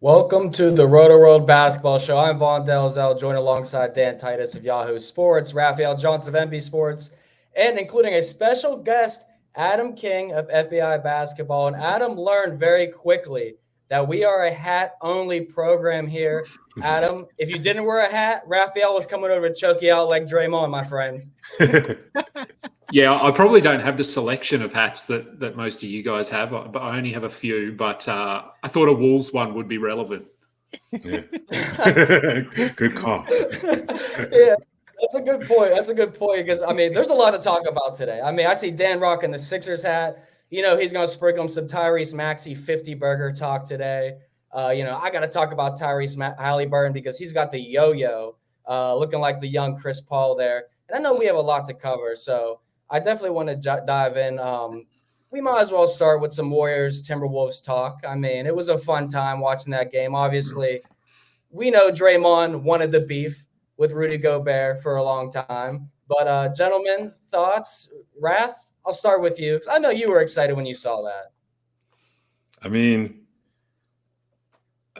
Welcome to the Rotoworld Basketball Show. I'm Vaughn Dalzell, joined alongside Dan Titus of Yahoo Sports, Raphielle Johnson of NB Sports, and including a special guest, Adam King of FBI Basketball. And Adam learned very quickly that we are a hat-only program here. Adam, if you didn't wear a hat, Raphielle was coming over to choke you out like Draymond, my friend. Yeah, I probably don't have the selection of hats that most of you guys have, but I only have a few. But I thought a Wolves one would be relevant. Yeah. Good call. Yeah, that's a good point. That's a good point because, there's a lot to talk about today. I see Dan rocking the Sixers hat. He's going to sprinkle some Tyrese Maxey 50 burger talk today. I got to talk about Tyrese Haliburton because he's got the yo-yo looking like the young Chris Paul there. And I know we have a lot to cover, so I definitely want to dive in. We might as well start with some Warriors-Timberwolves talk. It was a fun time watching that game. Obviously, we know Draymond wanted the beef with Rudy Gobert for a long time. But, gentlemen, thoughts? Raph, I'll start with you because I know you were excited when you saw that.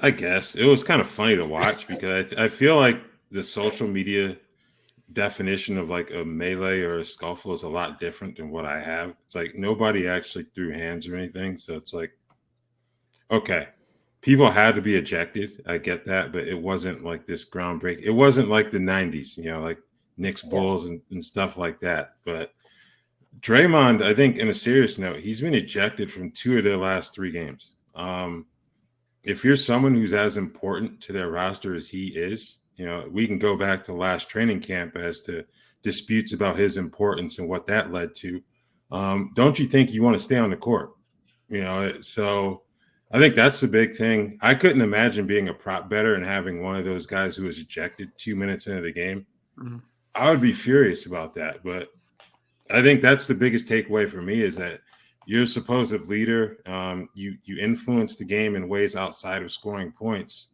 I guess it was kind of funny to watch because I feel like the social media definition of like a melee or a scuffle is a lot different than what I have. It's like nobody actually threw hands or anything. So it's like, okay, people had to be ejected. I get that, but it wasn't like this groundbreaking. It wasn't like the 90s, like Knicks Bulls and stuff like that. But Draymond, I think in a serious note, he's been ejected from 2 of their last 3 games. If you're someone who's as important to their roster as he is, we can go back to last training camp as to disputes about his importance and what that led to. Don't you think you want to stay on the court? So I think that's the big thing. I couldn't imagine being a prop bettor and having one of those guys who was ejected 2 minutes into the game. Mm-hmm. I would be furious about that. But I think that's the biggest takeaway for me is that you're a supposed leader. You influence the game in ways outside of scoring points.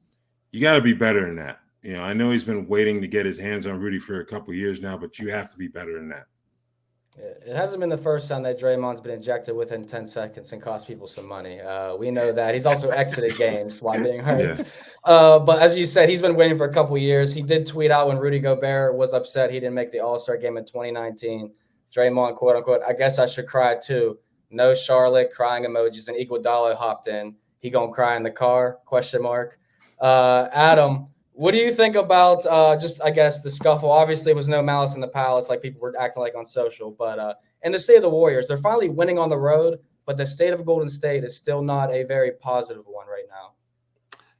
You got to be better than that. I know he's been waiting to get his hands on Rudy for a couple of years now, but you have to be better than that. It hasn't been the first time that Draymond's been ejected within 10 seconds and cost people some money. We know that. He's also exited games while being hurt. Yeah. But as you said, he's been waiting for a couple of years. He did tweet out when Rudy Gobert was upset he didn't make the All-Star game in 2019. Draymond, quote unquote, I guess I should cry too. No Charlotte crying emojis, and Iguodala hopped in. He gonna cry in the car? ? Adam, what do you think about the scuffle? Obviously, it was no malice in the palace like people were acting like on social. But in the state of the Warriors, they're finally winning on the road, but the state of Golden State is still not a very positive one right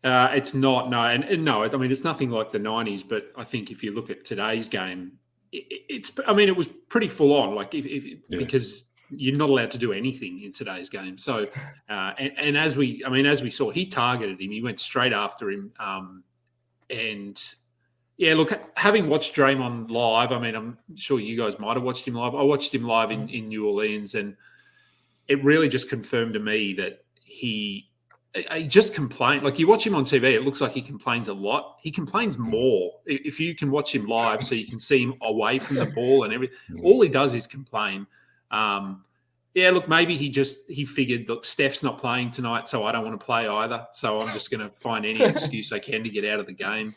now. It's not, no. And no, it's nothing like the 90s, but I think if you look at today's game, it was pretty full on, because you're not allowed to do anything in today's game. So, and as we saw, he targeted him. He went straight after him. And yeah, look, having watched Draymond live, I'm sure you guys might have watched him live. I watched him live in New Orleans, and it really just confirmed to me that he just complained. Like, you watch him on TV, it looks like he complains a lot. He complains more if you can watch him live, so you can see him away from the ball and everything. All he does is complain. Maybe he figured, look, Steph's not playing tonight, so I don't want to play either. So I'm just going to find any excuse I can to get out of the game.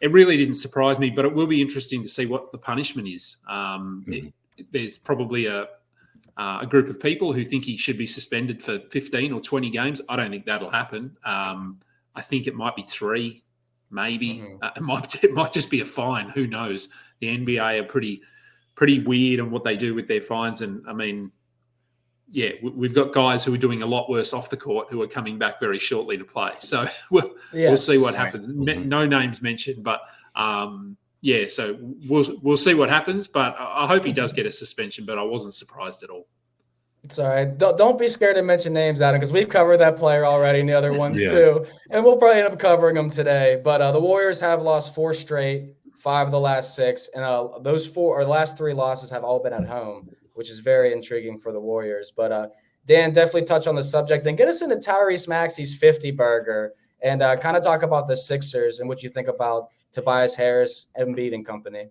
It really didn't surprise me, but it will be interesting to see what the punishment is. There's probably a group of people who think he should be suspended for 15 or 20 games. I don't think that'll happen. I think it might be 3, maybe. It might just be a fine. Who knows? The NBA are pretty weird on what they do with their fines. And we've got guys who are doing a lot worse off the court who are coming back very shortly to play. So we'll see what happens. No names mentioned, but so we'll see what happens. But I hope he does get a suspension, but I wasn't surprised at all. It's all right. Don't be scared to mention names, Adam, because we've covered that player already and the other ones too. And we'll probably end up covering them today. But the Warriors have lost 4 straight. 5 of the last 6, and those 4 or the last 3 losses have all been at home, which is very intriguing for the Warriors. But Dan, definitely touch on the subject and get us into Tyrese Maxey's 50 burger and kind of talk about the Sixers and what you think about Tobias Harris, Embiid, and company.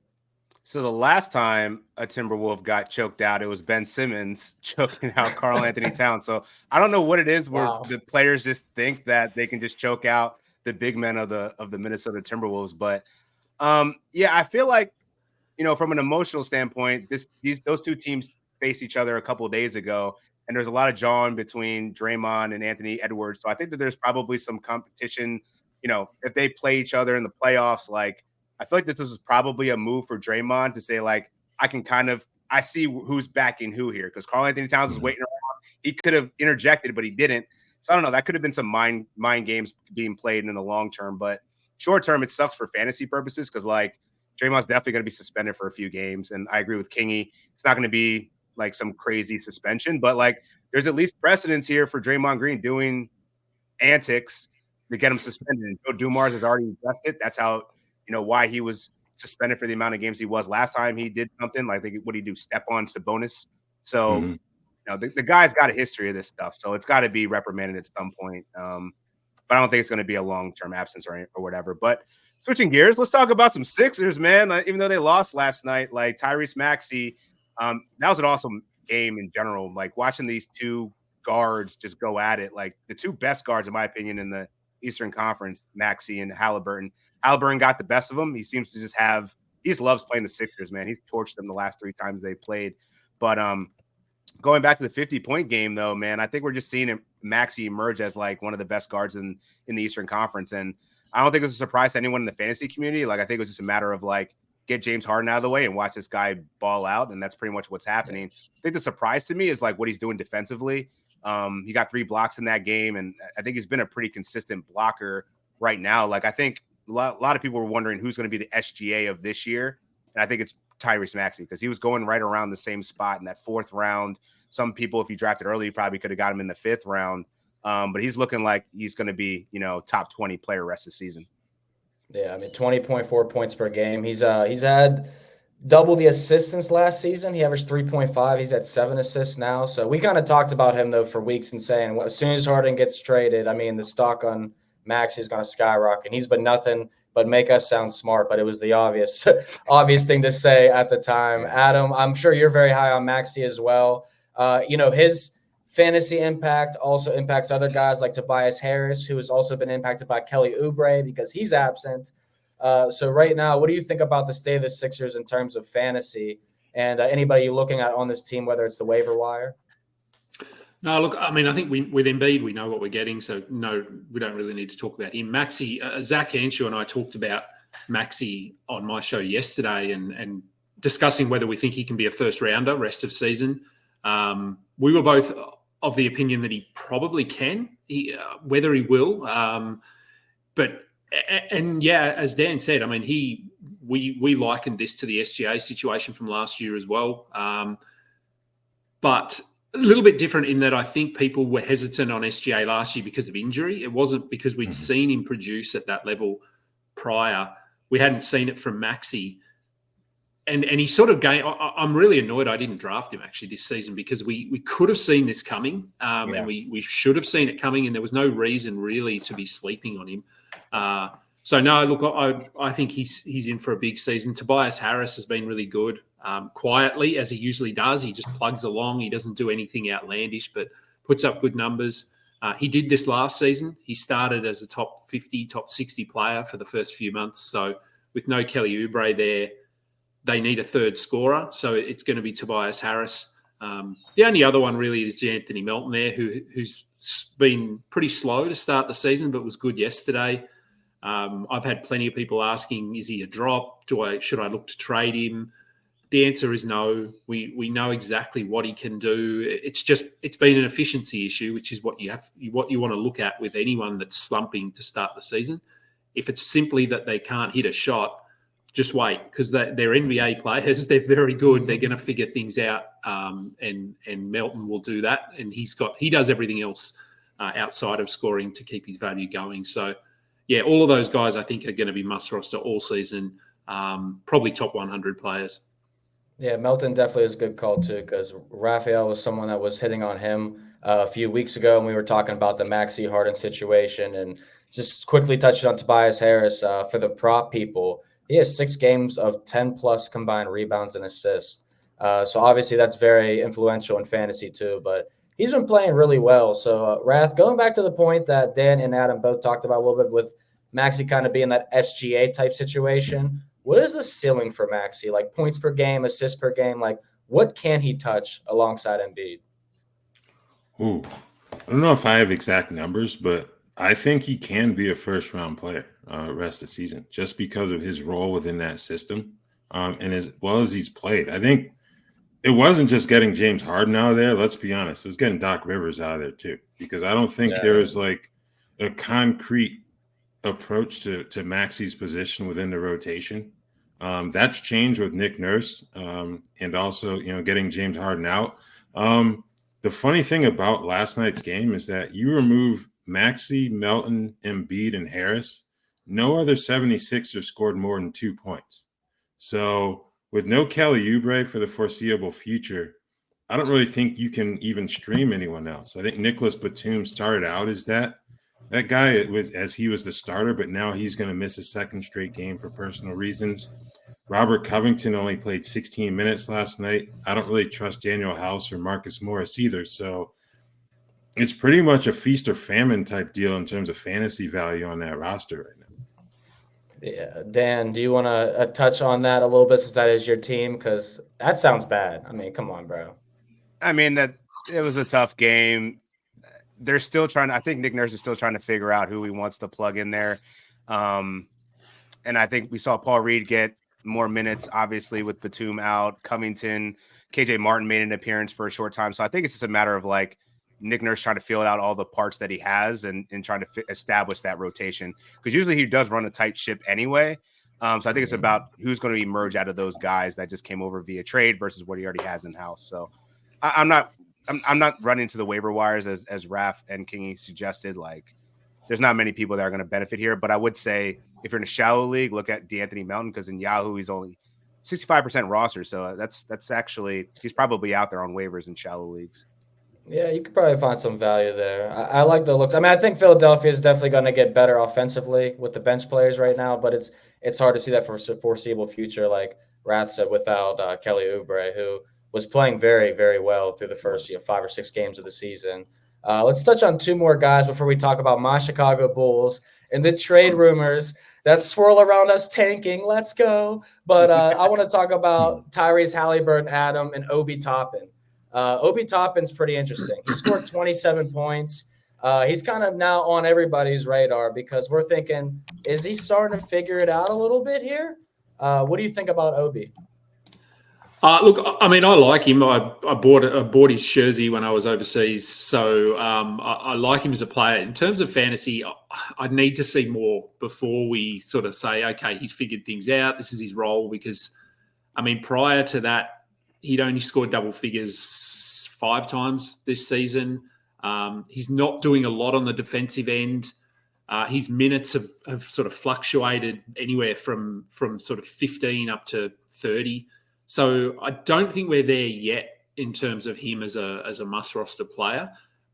So the last time a Timberwolf got choked out, it was Ben Simmons choking out Karl Anthony Towns. So I don't know what it is where the players just think that they can just choke out the big men of the Minnesota Timberwolves. But I feel like, from an emotional standpoint, those two teams faced each other a couple of days ago, and there's a lot of jawing between Draymond and Anthony Edwards. So I think that there's probably some competition. If they play each other in the playoffs, like, I feel like this was probably a move for Draymond to say, like, I see who's backing who here, because Karl Anthony Towns is waiting around. He could have interjected, but he didn't. So I don't know. That could have been some mind games being played in the long term, but short term, it sucks for fantasy purposes because, like, Draymond's definitely going to be suspended for a few games. And I agree with Kingy. It's not going to be like some crazy suspension, but like there's at least precedence here for Draymond Green doing antics to get him suspended. And Joe Dumars has already addressed it. That's how, why he was suspended for the amount of games he was last time he did something. Like, what did he do? Step on Sabonis. So, the guy's got a history of this stuff. So it's got to be reprimanded at some point. But I don't think it's going to be a long-term absence or whatever. But switching gears, let's talk about some Sixers, man. Even though they lost last night, like Tyrese Maxey, that was an awesome game in general. Like, watching these two guards just go at it, like the two best guards, in my opinion, in the Eastern Conference, Maxey and Haliburton. Haliburton got the best of him. He seems to he just loves playing the Sixers, man. He's torched them the last 3 times they played. But going back to the 50-point game, though, man, I think we're just seeing Maxey emerge as like one of the best guards in the Eastern Conference. And I don't think it was a surprise to anyone in the fantasy community. Like, I think it was just a matter of like, get James Harden out of the way and watch this guy ball out. And that's pretty much what's happening. I think the surprise to me is like what he's doing defensively. He got 3 blocks in that game. And I think he's been a pretty consistent blocker right now. Like, I think a lot of people were wondering who's going to be the SGA of this year. And I think it's Tyrese Maxey, because he was going right around the same spot in that 4th round. Some people, if you drafted early, you probably could have got him in the 5th round. But he's looking like he's going to be, top 20 player rest of the season. Yeah, I mean, 20.4 points per game. He's had double the assists since last season. He averaged 3.5. He's at 7 assists now. So we kind of talked about him, though, for weeks and saying, well, as soon as Harden gets traded, I mean, the stock on Maxey is going to skyrocket. He's been nothing but make us sound smart, but it was the obvious thing to say at the time. Adam, I'm sure you're very high on Maxey as well. His fantasy impact also impacts other guys like Tobias Harris, who has also been impacted by Kelly Oubre because he's absent. So right now, what do you think about the state of the Sixers in terms of fantasy and anybody you're looking at on this team, whether it's the waiver wire? No, look, I mean, I think with Embiid, we know what we're getting. So, no, we don't really need to talk about him. Maxey, Zach Anshaw and I talked about Maxey on my show yesterday and discussing whether we think he can be a first rounder rest of season. We were both of the opinion that he probably can, whether he will. As Dan said, I mean, we likened this to the SGA situation from last year as well. But a little bit different in that I think people were hesitant on SGA last year because of injury. It wasn't because we'd seen him produce at that level prior. We hadn't seen it from Maxey. And he sort of I'm really annoyed I didn't draft him actually this season, because we could have seen this coming and we should have seen it coming, and there was no reason really to be sleeping on him. So no, look, I think he's in for a big season. Tobias Harris has been really good, quietly, as he usually does. He just plugs along. He doesn't do anything outlandish, but puts up good numbers. He did this last season. He started as a top 50, top 60 player for the first few months. So with no Kelly Oubre there, they need a third scorer. So it's going to be Tobias Harris. The only other one really is Anthony Melton there, who's been pretty slow to start the season, but was good yesterday. I've had plenty of people asking, is he a drop? Should I look to trade him? The answer is no. We know exactly what he can do. It's been an efficiency issue, which is what you want to look at with anyone that's slumping to start the season. If it's simply that they can't hit a shot, just wait, because they're NBA players. They're very good. They're going to figure things out, and Melton will do that. And he does everything else outside of scoring to keep his value going. So, yeah, all of those guys I think are going to be must roster all season. Probably top 100 players. Yeah, Melton definitely is a good call too, because Raphielle was someone that was hitting on him a few weeks ago, and we were talking about the Maxey Harden situation, and just quickly touched on Tobias Harris for the prop people. he has 6 games of 10+ combined rebounds and assists. So obviously that's very influential in fantasy too, but he's been playing really well. So Rath, going back to the point that Dan and Adam both talked about a little bit with Maxey kind of being that SGA type situation, what is the ceiling for Maxey? Like points per game, assists per game, like what can he touch alongside Embiid? Ooh, I don't know if I have exact numbers, but I think he can be a first-round player rest of the season just because of his role within that system and as well as he's played. I think it wasn't just getting James Harden out of there. Let's be honest. It was getting Doc Rivers out of there too, because I don't think there is like a concrete approach to Maxey's position within the rotation. That's changed with Nick Nurse and also, getting James Harden out. The funny thing about last night's game is that you remove Maxey, Melton, Embiid, and Harris, no other 76ers scored more than 2 points. So with no Kelly Oubre for the foreseeable future, I don't really think you can even stream anyone else. I think Nicholas Batum started out as that guy as he was the starter, but now he's going to miss a second straight game for personal reasons. Robert Covington only played 16 minutes last night. I don't really trust Daniel House or Marcus Morris either. So it's pretty much a feast or famine type deal in terms of fantasy value on that roster right now. Yeah. Dan, do you want to touch on that a little bit since that is your team? Because that sounds bad. I mean, come on, bro. I mean, that it was a tough game. They're still trying I think Nick Nurse is still trying to figure out who he wants to plug in there. And I think we saw Paul Reed get more minutes, obviously, with Batum out. Covington, KJ Martin made an appearance for a short time. So I think it's just a matter of like Nick Nurse trying to feel out all the parts that he has and trying to establish that rotation. Because usually he does run a tight ship anyway. So I think it's about who's going to emerge out of those guys that just came over via trade versus what he already has in house. So I'm not running to the waiver wires as Raph and Kingy suggested. Like, there's not many people that are going to benefit here, but I would say if you're in a shallow league, look at DeAnthony Melton, because in Yahoo he's only 65% roster, so that's actually he's probably out there on waivers in shallow leagues. Yeah, you could probably find some value there. I like the looks. I mean, I think Philadelphia is definitely going to get better offensively with the bench players right now, but it's hard to see that for a foreseeable future, like Rath said, without Kelly Oubre, who was playing very, very well through the first 5 or 6 games of the season. Let's touch on 2 more guys before we talk about my Chicago Bulls and the trade rumors that swirl around us tanking. Let's go. But I want to talk about Tyrese Haliburton, Adam, and Obi Toppin. Obi Toppin's pretty interesting. He scored 27 points. He's kind of now on everybody's radar because we're thinking, is he starting to figure it out a little bit here? What do you think about Obi? Look, I mean, I like him. I bought his jersey when I was overseas, so I like him as a player. In terms of fantasy, I need to see more before we sort of say, okay, he's figured things out. This is his role, because, I mean, prior to that, he'd only scored double figures 5 times this season. He's not doing a lot on the defensive end. His minutes have sort of fluctuated anywhere from sort of 15 up to 30. So I don't think we're there yet in terms of him as a must-roster player,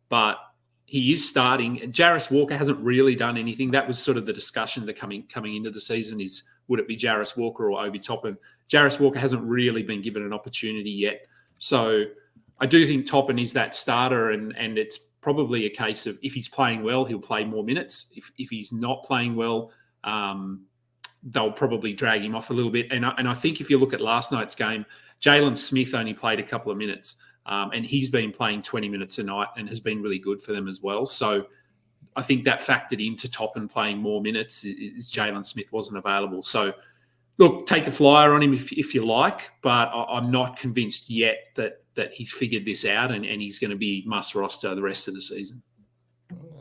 but he is starting. And Jarris Walker hasn't really done anything. That was sort of the discussion that coming into the season is, would it be Jarris Walker or Obi Toppin? Jarris Walker hasn't really been given an opportunity yet. So I do think Toppin is that starter, and it's probably a case of if he's playing well, he'll play more minutes. If he's not playing well, they'll probably drag him off a little bit. And I think if you look at last night's game, Jalen Smith only played a couple of minutes, and he's been playing 20 minutes a night and has been really good for them as well. So I think that factored into Toppin playing more minutes is Jalen Smith wasn't available. So, look, take a flyer on him if you like, but I'm not convinced yet that he's figured this out and he's going to be must roster the rest of the season.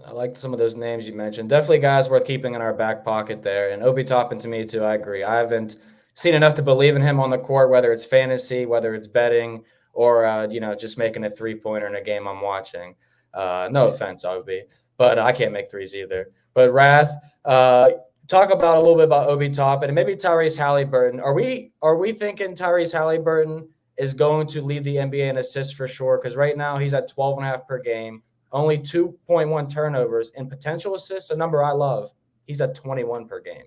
I like some of those names you mentioned. Definitely guys worth keeping in our back pocket there. And Obi Toppin, to me, too, I agree. I haven't seen enough to believe in him on the court, whether it's fantasy, whether it's betting, or, just making a 3-pointer in a game I'm watching. No offense, Obi, but I can't make threes either. But Rath, talk about a little bit about Obi Toppin and maybe Tyrese Haliburton. Are we thinking Tyrese Haliburton is going to lead the NBA in assists for sure? Because right now he's at 12.5 per game. Only 2.1 turnovers and potential assists, a number I love. He's at 21 per game.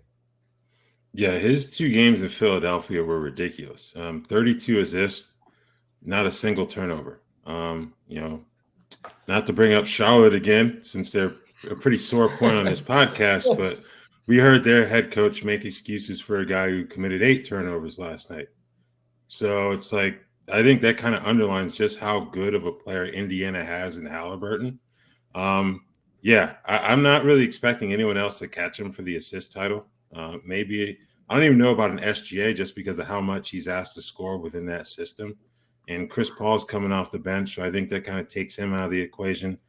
Yeah, his 2 games in Philadelphia were ridiculous. 32 assists, not a single turnover. Not to bring up Charlotte again, since they're a pretty sore point on this podcast, but we heard their head coach make excuses for a guy who committed 8 turnovers last night. So it's like, I think that kind of underlines just how good of a player Indiana has in Haliburton. I'm not really expecting anyone else to catch him for the assist title. Maybe I don't even know about an SGA just because of how much he's asked to score within that system. And Chris Paul's coming off the bench, so I think that kind of takes him out of the equation.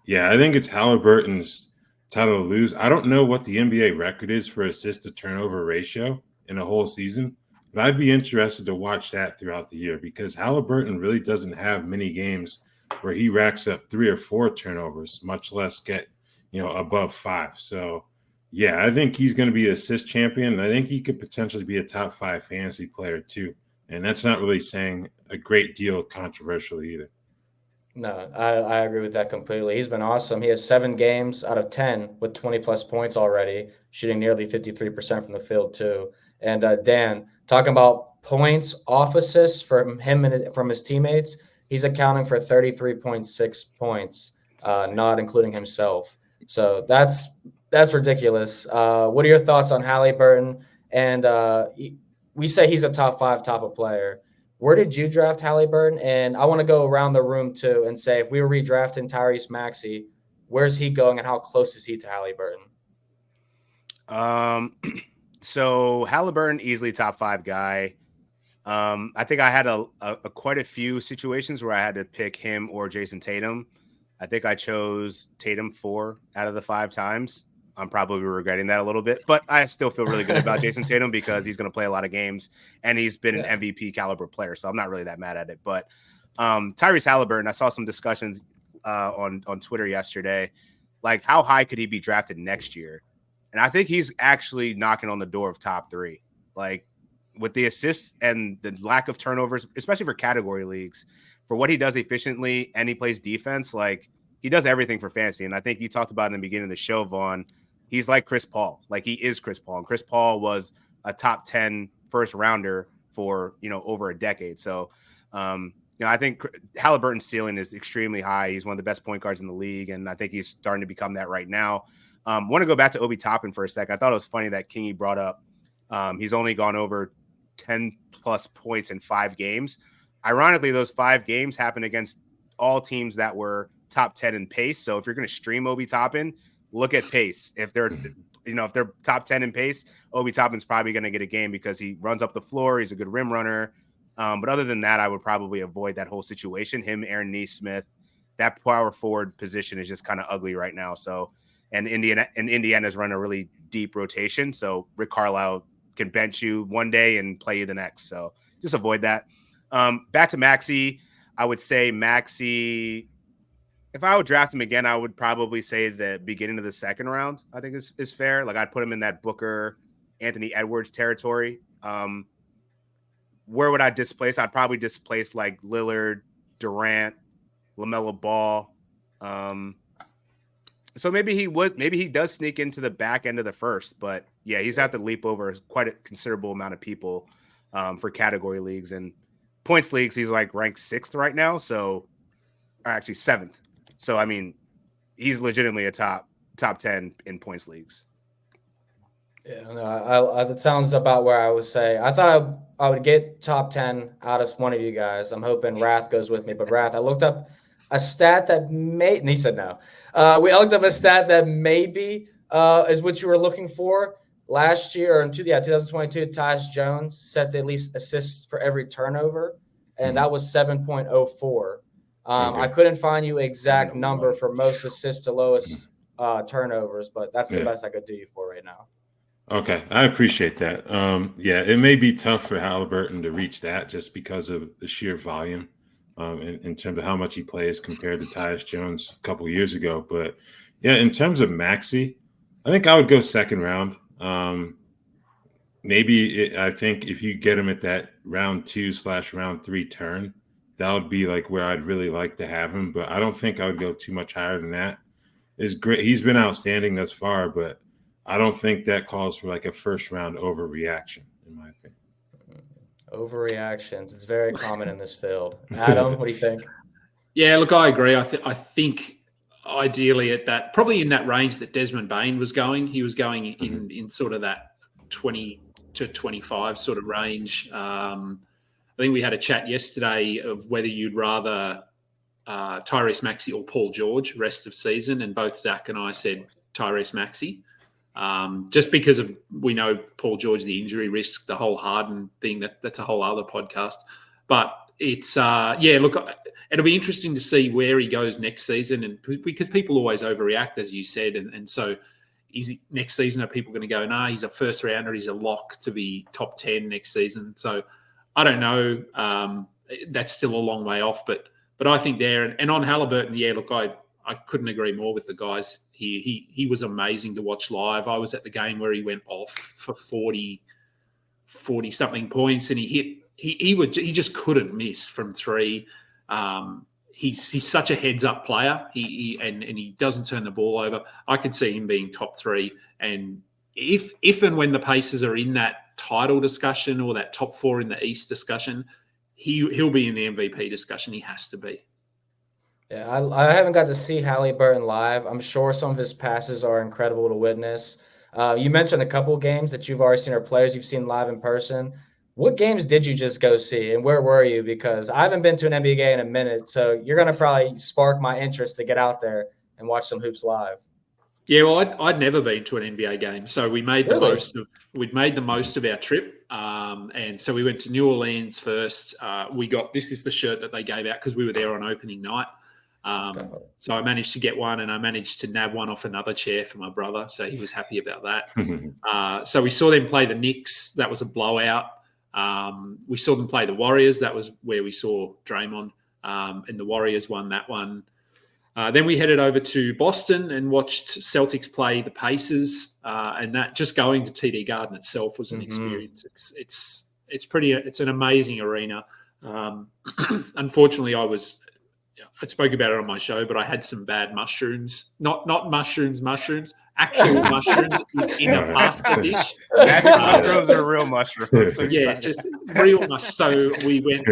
Yeah, I think it's Haliburton's title to lose. I don't know what the NBA record is for assist to turnover ratio in a whole season, but I'd be interested to watch that throughout the year because Haliburton really doesn't have many games where he racks up 3 or 4 turnovers, much less get, above 5. So, yeah, I think he's going to be an assist champion. And I think he could potentially be a top 5 fantasy player too. And that's not really saying a great deal controversial either. No, I agree with that completely. He's been awesome. He has 7 games out of 10 with 20-plus points already, shooting nearly 53% from the field too. And Dan, talking about points off assists from him and from his teammates, he's accounting for 33.6 points, not including himself. So that's ridiculous. What are your thoughts on Haliburton? And we say he's a top 5 type of player. Where did you draft Haliburton? And I want to go around the room too and say, if we were redrafting Tyrese Maxey, where's he going and how close is he to Haliburton? So Haliburton, easily top 5 guy. I think I had a quite a few situations where I had to pick him or Jason Tatum. I think I chose Tatum 4 out of the 5 times. I'm probably regretting that a little bit, but I still feel really good about Jason Tatum because he's going to play a lot of games and he's been an MVP caliber player. So I'm not really that mad at it. But Tyrese Haliburton, I saw some discussions on Twitter yesterday, like how high could he be drafted next year? And I think he's actually knocking on the door of top 3. Like with the assists and the lack of turnovers, especially for category leagues, for what he does efficiently and he plays defense, like he does everything for fantasy. And I think you talked about in the beginning of the show, Vaughn, he's like Chris Paul. Like he is Chris Paul. And Chris Paul was a top 10 first rounder for, over a decade. So, I think Haliburton's ceiling is extremely high. He's one of the best point guards in the league. And I think he's starting to become that right now. Want to go back to Obi Toppin for a second. I thought it was funny that Kingy brought up. He's only gone over 10 plus points in 5 games. Ironically, those 5 games happened against all teams that were top 10 in pace. So if you're going to stream Obi Toppin, look at pace. If they're, if they're top 10 in pace, Obi Toppin's probably going to get a game because he runs up the floor. He's a good rim runner. But other than that, I would probably avoid that whole situation. Him, Aaron Nesmith, that power forward position is just kind of ugly right now. So, and Indiana's run a really deep rotation. So Rick Carlisle can bench you one day and play you the next. So just avoid that. Back to Maxey, I would say Maxey, if I would draft him again, I would probably say the beginning of the second round, I think is fair. Like I'd put him in that Booker, Anthony Edwards territory. Where would I displace? I'd probably displace like Lillard, Durant, LaMelo Ball. So maybe he does sneak into the back end of the first, but yeah, he's have to leap over quite a considerable amount of people for category leagues and points leagues. He's like ranked 6th right now. So, or actually 7th. So, I mean, he's legitimately a top 10 in points leagues. Yeah, no, that sounds about where I would say. I thought I would get top 10 out of one of you guys. I'm hoping Wrath goes with me, but Wrath, I looked up a stat that and he said no. We looked up a stat that maybe is what you were looking for last year, or in 2022. Tyus Jones set the least assists for every turnover, and that was 7.04. I couldn't find you exact number for most assists to lowest turnovers, but that's the best I could do you for right now. Okay, I appreciate that. It may be tough for Haliburton to reach that just because of the sheer volume in terms of how much he plays compared to Tyus Jones a couple years ago. But yeah, in terms of Maxey, I think I would go second round. I think if you get him at that round 2/round 3 turn, that would be like where I'd really like to have him. But I don't think I would go too much higher than that. It's great. He's been outstanding thus far, but I don't think that calls for like a first round overreaction, in my opinion. Overreactions. It's very common in this field. Adam, what do you think? Yeah, look, I agree. I think ideally at that, probably in that range that Desmond Bain was going, he was going in sort of that 20 to 25 sort of range. I think we had a chat yesterday of whether you'd rather Tyrese Maxey or Paul George rest of season, and both Zach and I said Tyrese Maxey. Just because of, we know Paul George, the injury risk, the whole Harden thing, that's a whole other podcast. But it's, look, it'll be interesting to see where he goes next season. And because people always overreact, as you said. And so next season, are people going to go, nah, he's a first rounder, he's a lock to be top 10 next season. So I don't know. That's still a long way off, but I think there, and on Haliburton, yeah, look, I couldn't agree more with the guys. He was amazing to watch live. I was at the game where he went off for 40 something points, and he just couldn't miss from three. He's such a heads up player. He doesn't turn the ball over. I could see him being top three. And if and when the Pacers are in that title discussion or that top four in the East discussion, he'll be in the MVP discussion. He has to be. Yeah, I haven't got to see Haliburton live. I'm sure some of his passes are incredible to witness. You mentioned a couple games that you've already seen, or players you've seen live in person. What games did you just go see, and where were you? Because I haven't been to an NBA game in a minute, so you're going to probably spark my interest to get out there and watch some hoops live. Yeah, well, I'd never been to an NBA game, so we made the most of our trip, and so we went to New Orleans first. We got, this is the shirt that they gave out because we were there on opening night. So I managed to get one, and I managed to nab one off another chair for my brother, so he was happy about that. So we saw them play the Knicks. That was a blowout. We saw them play the Warriors. That was where we saw Draymond, and the Warriors won that one. Then we headed over to Boston and watched Celtics play the Pacers, and that, just going to TD Garden itself was an experience. It's an amazing arena. Unfortunately, I spoke about it on my show, but I had some bad mushrooms, not mushrooms, actual mushrooms in a pasta dish. Mushrooms are real mushrooms. So yeah, just real mushrooms. So we went,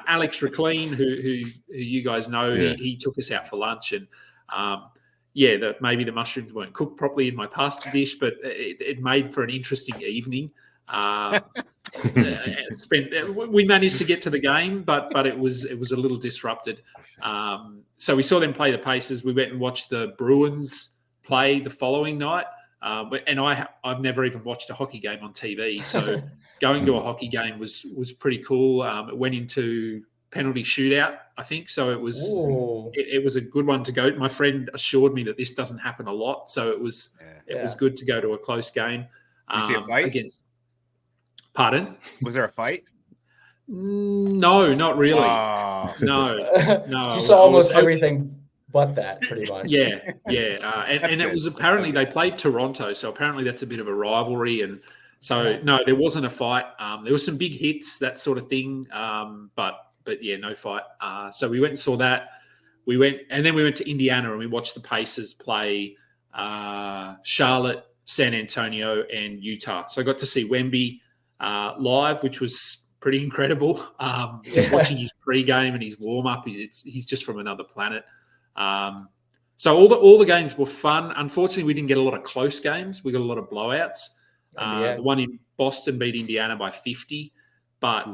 Alex Reclean, who you guys know, he took us out for lunch, and maybe the mushrooms weren't cooked properly in my pasta dish, but it made for an interesting evening. We managed to get to the game, but it was a little disrupted. So we saw them play the Pacers. We went and watched the Bruins play the following night. And I've never even watched a hockey game on TV. So going to a hockey game was pretty cool. It went into penalty shootout, I think. So it was a good one to go. My friend assured me that this doesn't happen a lot. So it was good to go to a close game. Did you see a fight? Pardon? Was there a fight? No, not really. No. You saw almost everything but that, pretty much. Yeah. And it was apparently they played Toronto, so apparently that's a bit of a rivalry. And so, no, there wasn't a fight. There was some big hits, that sort of thing, but yeah, no fight. So we went and saw that. We went to Indiana and we watched the Pacers play Charlotte, San Antonio, and Utah. So I got to see Wemby live, which was pretty incredible. Just watching his pregame and his warm-up, he's just from another planet. So all the games were fun. Unfortunately, we didn't get a lot of close games. We got a lot of blowouts. The one in Boston beat Indiana by 50, but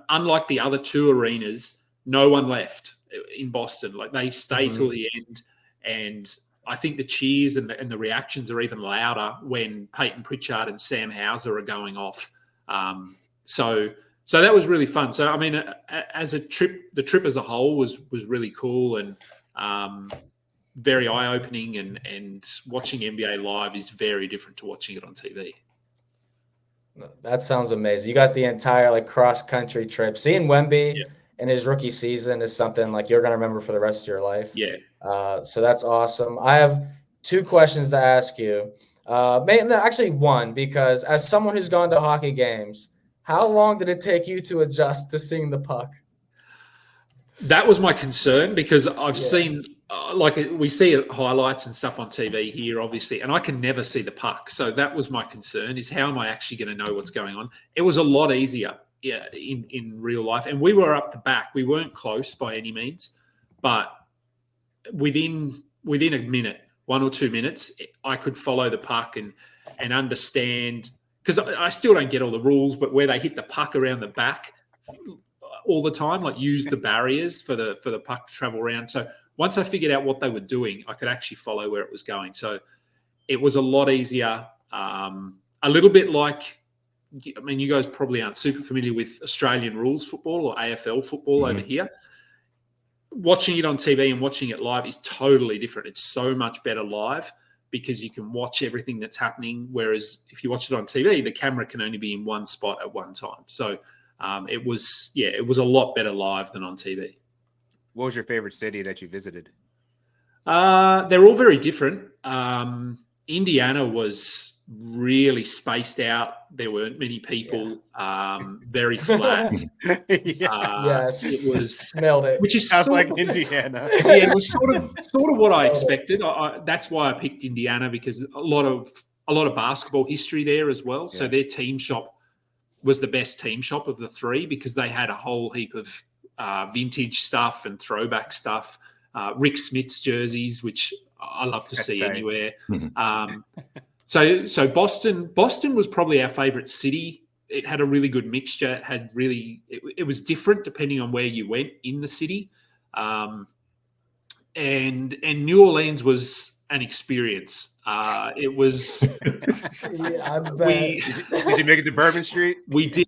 unlike the other two arenas, no one left in Boston. Like, they stayed till the end, and I think the cheers and the reactions are even louder when Peyton Pritchard and Sam Hauser are going off. So that was really fun. So, I mean, as a trip, the trip as a whole was really cool and very eye-opening, and watching NBA live is very different to watching it on TV. That sounds amazing. You got the entire cross-country trip. Seeing Wemby in his rookie season is something you're going to remember for the rest of your life. Yeah. So that's awesome. I have two questions to ask you. Actually one, because as someone who's gone to hockey games, how long did it take you to adjust to seeing the puck? That was my concern, because I've seen like we see highlights and stuff on TV here, obviously, and I can never see the puck. So that was my concern: is how am I actually going to know what's going on? It was a lot easier, in real life, and we were up the back. We weren't close by any means, but within a minute, 1 or 2 minutes, I could follow the puck and understand, because I still don't get all the rules, but where they hit the puck around the back all the time, like use the barriers for the puck to travel around. So once I figured out what they were doing, I could actually follow where it was going. So it was a lot easier. A little bit like, I mean, you guys probably aren't super familiar with Australian rules football or AFL football over here. Watching it on TV and watching it live is totally different. It's so much better live because you can watch everything that's happening. Whereas if you watch it on TV, the camera can only be in one spot at one time. So it was a lot better live than on TV. What was your favorite city that you visited? They're all very different. Indiana was really spaced out. There weren't many people. Very flat. Yes, it was nailed it. Which is sounds like Indiana. Yeah, it was sort of what I expected. That's why I picked Indiana, because a lot of basketball history there as well. So their team shop was the best team shop of the three, because they had a whole heap of vintage stuff and throwback stuff. Rick Smith's jerseys, which I love to see anywhere. So Boston was probably our favorite city. It had a really good mixture. It was different depending on where you went in the city. And New Orleans was an experience. It was. I bet. Did you make it to Bourbon Street? We did.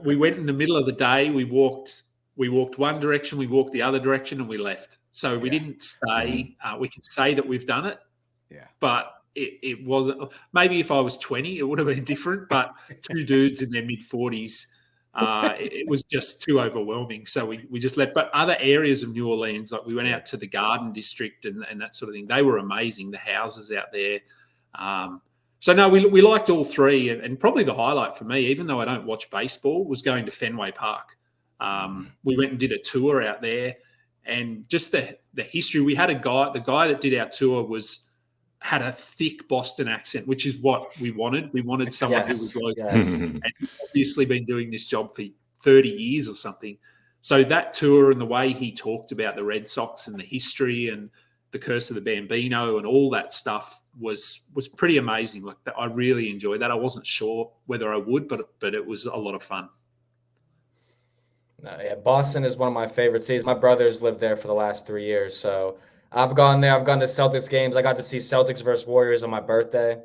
We went in the middle of the day. We walked one direction, we walked the other direction, and we left. So we didn't stay. We can say that we've done it. Yeah. But it wasn't. Maybe if I was 20, it would have been different. But two dudes in their mid-40s, it was just too overwhelming. So we just left. But other areas of New Orleans, like we went out to the Garden District and that sort of thing. They were amazing. The houses out there. So no, we liked all three, and probably the highlight for me, even though I don't watch baseball, was going to Fenway Park. We went and did a tour out there, and just the history. We had the guy that did our tour had a thick Boston accent, which is what we wanted. We wanted someone who was local, and obviously been doing this job for 30 years or something. So that tour and the way he talked about the Red Sox and the history and the curse of the Bambino and all that stuff was pretty amazing. Like I really enjoyed that. I wasn't sure whether I would, but it was a lot of fun. Boston is one of my favorite cities. My brothers lived there for the last 3 years, so I've gone there. I've gone to Celtics games. I got to see Celtics versus Warriors on my birthday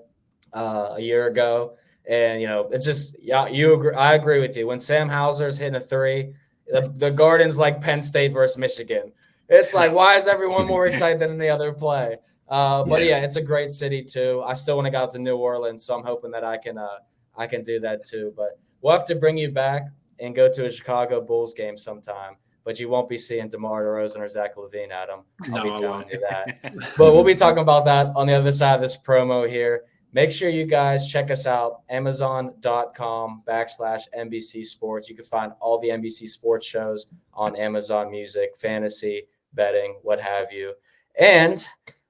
a year ago, and it's just you agree. I agree with you. When Sam Hauser's hitting a three, the Garden's like Penn State versus Michigan. It's like, why is everyone more excited than the other play? But it's a great city too. I still want to go out to New Orleans, so I'm hoping that I can do that too. But we'll have to bring you back and go to a Chicago Bulls game sometime. But you won't be seeing DeMar DeRozan or Zach LaVine, Adam. I'll be telling you that. But we'll be talking about that on the other side of this promo here. Make sure you guys check us out, Amazon.com/NBC Sports. You can find all the NBC Sports shows on Amazon Music, fantasy, betting, what have you. And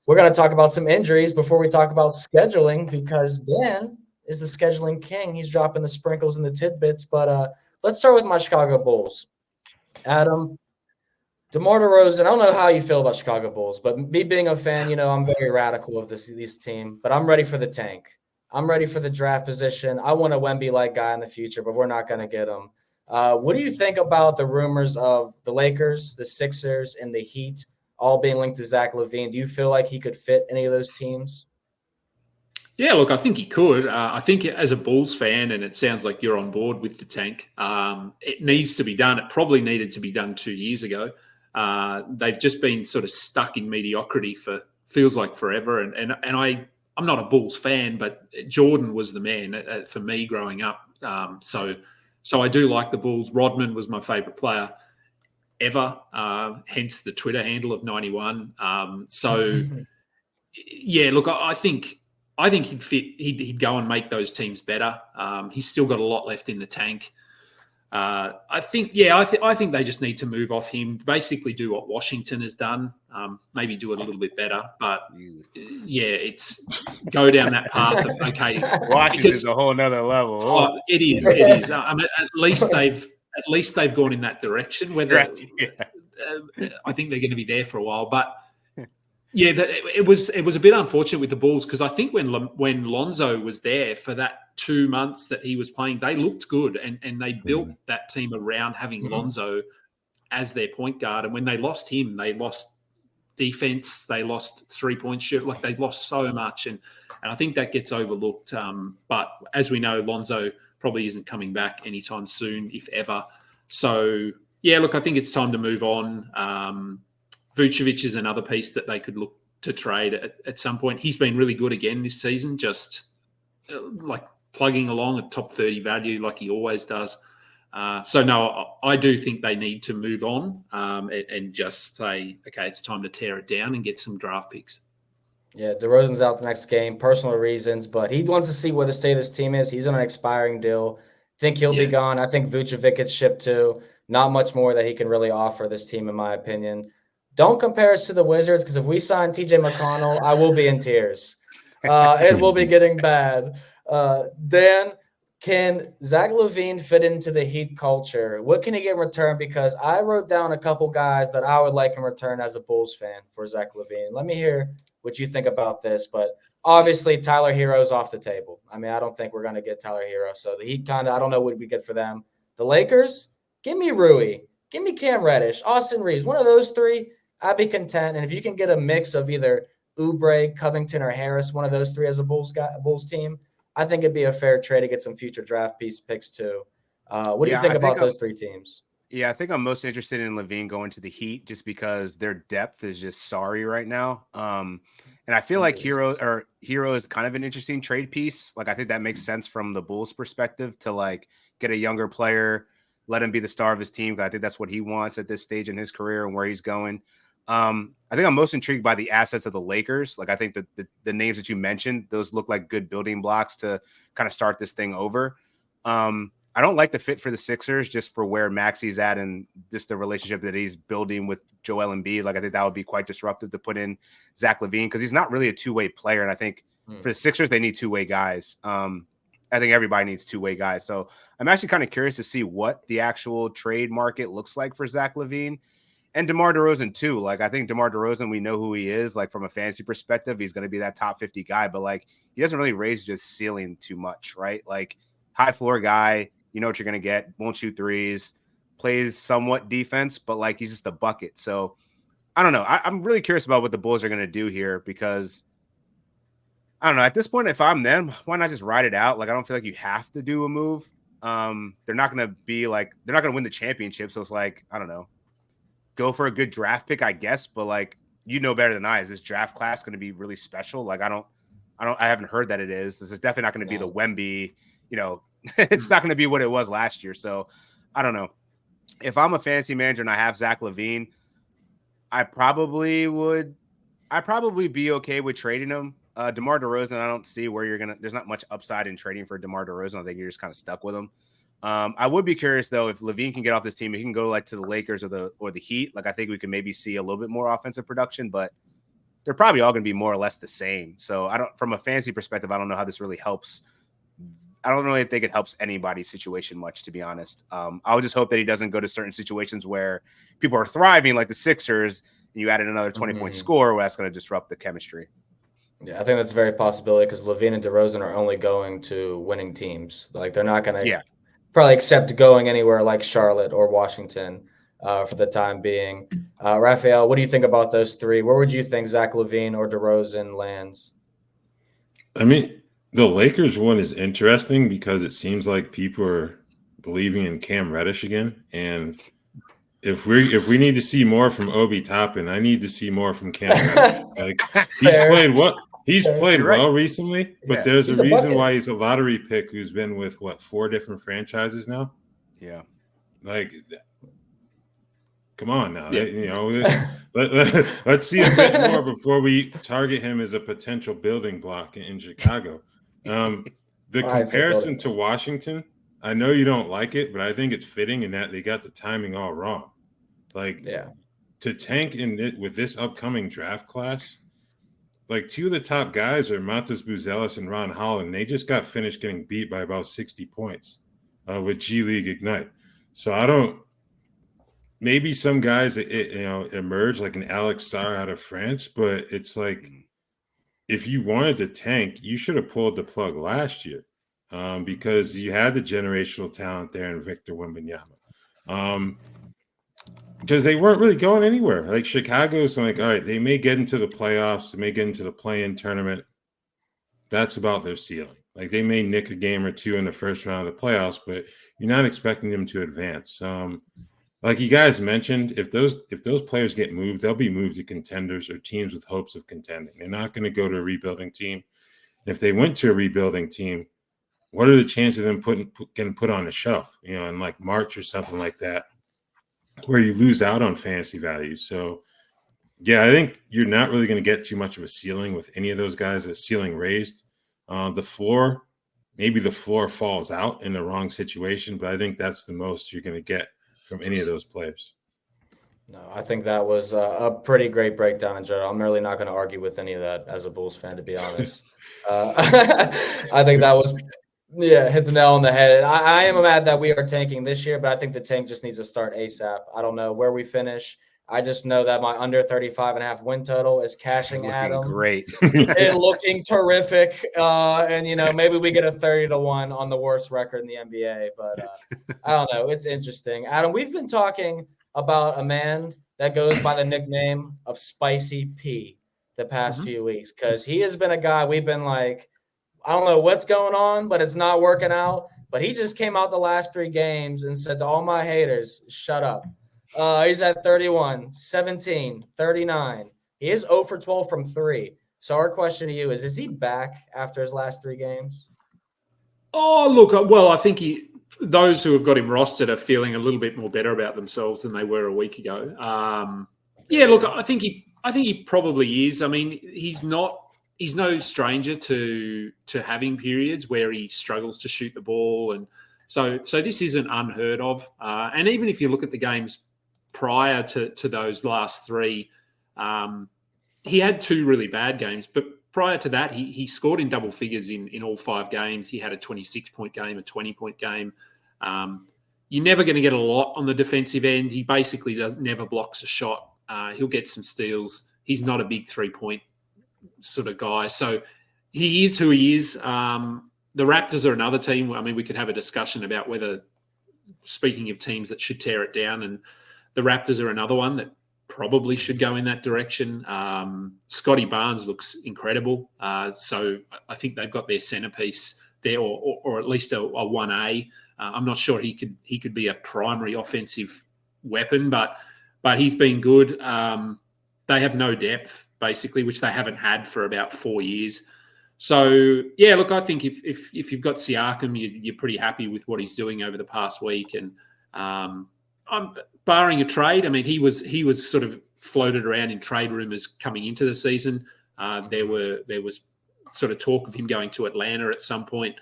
we're going to talk about some injuries before we talk about scheduling, because Dan is the scheduling king. He's dropping the sprinkles and the tidbits. But let's start with my Chicago Bulls. Adam, DeMar DeRozan, I don't know how you feel about Chicago Bulls, but me being a fan, I'm very radical of this team, but I'm ready for the tank. I'm ready for the draft position. I want a Wemby-like guy in the future, but we're not going to get him. What do you think about the rumors of the Lakers, the Sixers, and the Heat all being linked to Zach LaVine? Do you feel like he could fit any of those teams? Yeah, look, I think he could. I think as a Bulls fan, and it sounds like you're on board with the tank, it needs to be done. It probably needed to be done 2 years ago. They've just been sort of stuck in mediocrity for feels like forever. And I'm not a Bulls fan, but Jordan was the man for me growing up. So I do like the Bulls. Rodman was my favorite player ever, hence the Twitter handle of 91. Yeah, look, I think he'd fit. He'd go and make those teams better. He's still got a lot left in the tank. I think they just need to move off him. Basically, do what Washington has done. Maybe do it a little bit better. But it's go down that path of okay. Washington's a whole nother level. Oh, it is. It is. I mean, at least they've gone in that direction. Whether I think they're going to be there for a while, but. Yeah, it was a bit unfortunate with the Bulls because I think when Lonzo was there for that 2 months that he was playing, they looked good and they built that team around having Lonzo as their point guard. And when they lost him, they lost defense, they lost 3-point shoot, like they lost so much. And I think that gets overlooked. But as we know, Lonzo probably isn't coming back anytime soon, if ever. So yeah, look, I think it's time to move on. Vucevic is another piece that they could look to trade at some point. He's been really good again this season, just like plugging along at top 30 value like he always does. So, no, I do think they need to move on and just say, okay, it's time to tear it down and get some draft picks. Yeah, DeRozan's out the next game, personal reasons, but he wants to see where the state of his team is. He's on an expiring deal. Think he'll be gone. I think Vucevic gets shipped too. Not much more that he can really offer this team, in my opinion. Don't compare us to the Wizards because if we sign TJ McConnell, I will be in tears. It will be getting bad. Dan, can Zach LaVine fit into the Heat culture? What can he get in return? Because I wrote down a couple guys that I would like in return as a Bulls fan for Zach LaVine. Let me hear what you think about this. But obviously, Tyler Hero's off the table. I mean, I don't think we're going to get Tyler Hero. So the Heat I don't know what we get for them. The Lakers, give me Rui. Give me Cam Reddish, Austin Reeves. One of those three. I'd be content. And if you can get a mix of either Oubre, Covington, or Harris, one of those three as a Bulls team, I think it'd be a fair trade to get some future draft picks too. What do you think about those three teams? Yeah, I think I'm most interested in LaVine going to the Heat just because their depth is just sorry right now. And I feel like Hero is kind of an interesting trade piece. Like I think that makes sense from the Bulls' perspective to like get a younger player, let him be the star of his team. I think that's what he wants at this stage in his career and where he's going. I think I'm most intrigued by the assets of the Lakers. Like I think that the names that you mentioned, those look like good building blocks to kind of start this thing over. I don't like the fit for the Sixers just for where Maxey's at and just the relationship that he's building with Joel Embiid. Like I think that would be quite disruptive to put in Zach LaVine because he's not really a two-way player. And I think for the Sixers, they need two-way guys. I think everybody needs two-way guys. So I'm actually kind of curious to see what the actual trade market looks like for Zach LaVine. And DeMar DeRozan too. Like I think DeMar DeRozan, we know who he is. Like from a fantasy perspective, he's going to be that top 50 guy. But like he doesn't really raise his ceiling too much, right? Like high floor guy, you know what you're going to get. Won't shoot threes, plays somewhat defense, but like he's just a bucket. So I don't know. I'm really curious about what the Bulls are going to do here because I don't know. At this point, if I'm them, why not just ride it out? Like I don't feel like you have to do a move. They're not going to win the championship. So it's like I don't know. Go for a good draft pick, I guess, but like you know better than I. Is this draft class going to be really special? Like I haven't heard that it is. This is definitely not going to be the Wemby. You know, it's not going to be what it was last year. So I don't know. If I'm a fantasy manager and I have Zach LaVine, I'd probably be okay with trading him. DeMar DeRozan, I don't see where there's not much upside in trading for DeMar DeRozan. I think you're just kind of stuck with him. I would be curious though if LaVine can get off this team, he can go like to the Lakers or the Heat. Like I think we can maybe see a little bit more offensive production, but they're probably all going to be more or less the same. So from a fantasy perspective, I don't know how this really helps. I don't really think it helps anybody's situation much, to be honest. I would just hope that he doesn't go to certain situations where people are thriving, like the Sixers, and you added another 20-point score, where that's going to disrupt the chemistry. Yeah, I think that's a very possibility because LaVine and DeRozan are only going to winning teams. Like they're not going to probably accept going anywhere like Charlotte or Washington for the time being. Raphielle, what do you think about those three? Where would you think Zach LaVine or DeRozan lands? I mean, the Lakers one is interesting because it seems like people are believing in Cam Reddish again. And if we need to see more from Obi Toppin, I need to see more from Cam Reddish. Like he's played well recently, but there's a reason why he's a lottery pick who's been with 4 different franchises now. Yeah. Like come on now. Let's see a bit more before we target him as a potential building block in Chicago. The comparison to Washington, I know you don't like it, but I think it's fitting in that they got the timing all wrong. Like, to tank with this upcoming draft class, like 2 of the top guys are Matas Buzelis and Ron Holland. They just got finished getting beat by about 60 points with G League Ignite. So maybe some guys emerge like an Alex Sarr out of France, but it's like, if you wanted to tank, you should have pulled the plug last year because you had the generational talent there in Victor Wembanyama. Because they weren't really going anywhere. Like Chicago's like, all right, they may get into the playoffs, they may get into the play-in tournament. That's about their ceiling. Like they may nick a game or two in the first round of the playoffs, but you're not expecting them to advance. Like you guys mentioned, if those players get moved, they'll be moved to contenders or teams with hopes of contending. They're not going to go to a rebuilding team. If they went to a rebuilding team, what are the chances of them getting put on the shelf, in like March or something like that, where you lose out on fantasy value? So, yeah, I think you're not really going to get too much of a ceiling with any of those guys. A ceiling raised. Maybe the floor falls out in the wrong situation, but I think that's the most you're going to get from any of those players. No, I think that was a pretty great breakdown in general. I'm really not going to argue with any of that as a Bulls fan, to be honest. I think that was, hit the nail on the head. I am mad that we are tanking this year, but I think the tank just needs to start ASAP. I don't know where we finish. I just know that my under 35.5 win total is cashing at them. Great. It looking terrific. And, maybe we get a 30-1 on the worst record in the NBA. But I don't know. It's interesting. Adam, we've been talking about a man that goes by the nickname of Spicy P the past few weeks because he has been a guy we've been like, I don't know what's going on, but it's not working out. But he just came out the last 3 games and said to all my haters, shut up. He's at 31, 17, 39. He is 0 for 12 from 3. So our question to you is he back after his last 3 games? Oh, look, well, I think those who have got him rostered are feeling a little bit more better about themselves than they were a week ago. Look, I think he probably is. I mean, he's no stranger to having periods where he struggles to shoot the ball, and so this isn't unheard of. And even if you look at the games prior to those last 3, he had 2 really bad games, but prior to that, he scored in double figures in all 5 games. He had a 26-point game, a 20-point game. You're never going to get a lot on the defensive end. He basically never blocks a shot. He'll get some steals. He's not a big 3-point sort of guy. So he is who he is. The Raptors are another team. I mean, we could have a discussion about whether, speaking of teams that should tear it down, and the Raptors are another one that probably should go in that direction. Scotty Barnes looks incredible. So I think they've got their centerpiece there, or at least a 1A. I'm not sure he could be a primary offensive weapon, but he's been good. They have no depth, basically, which they haven't had for about 4 years. So, yeah, look, I think if you've got Siakam, you're pretty happy with what he's doing over the past week. And I'm barring a trade. I mean, he was sort of floated around in trade rumors coming into the season. There was sort of talk of him going to Atlanta at some point.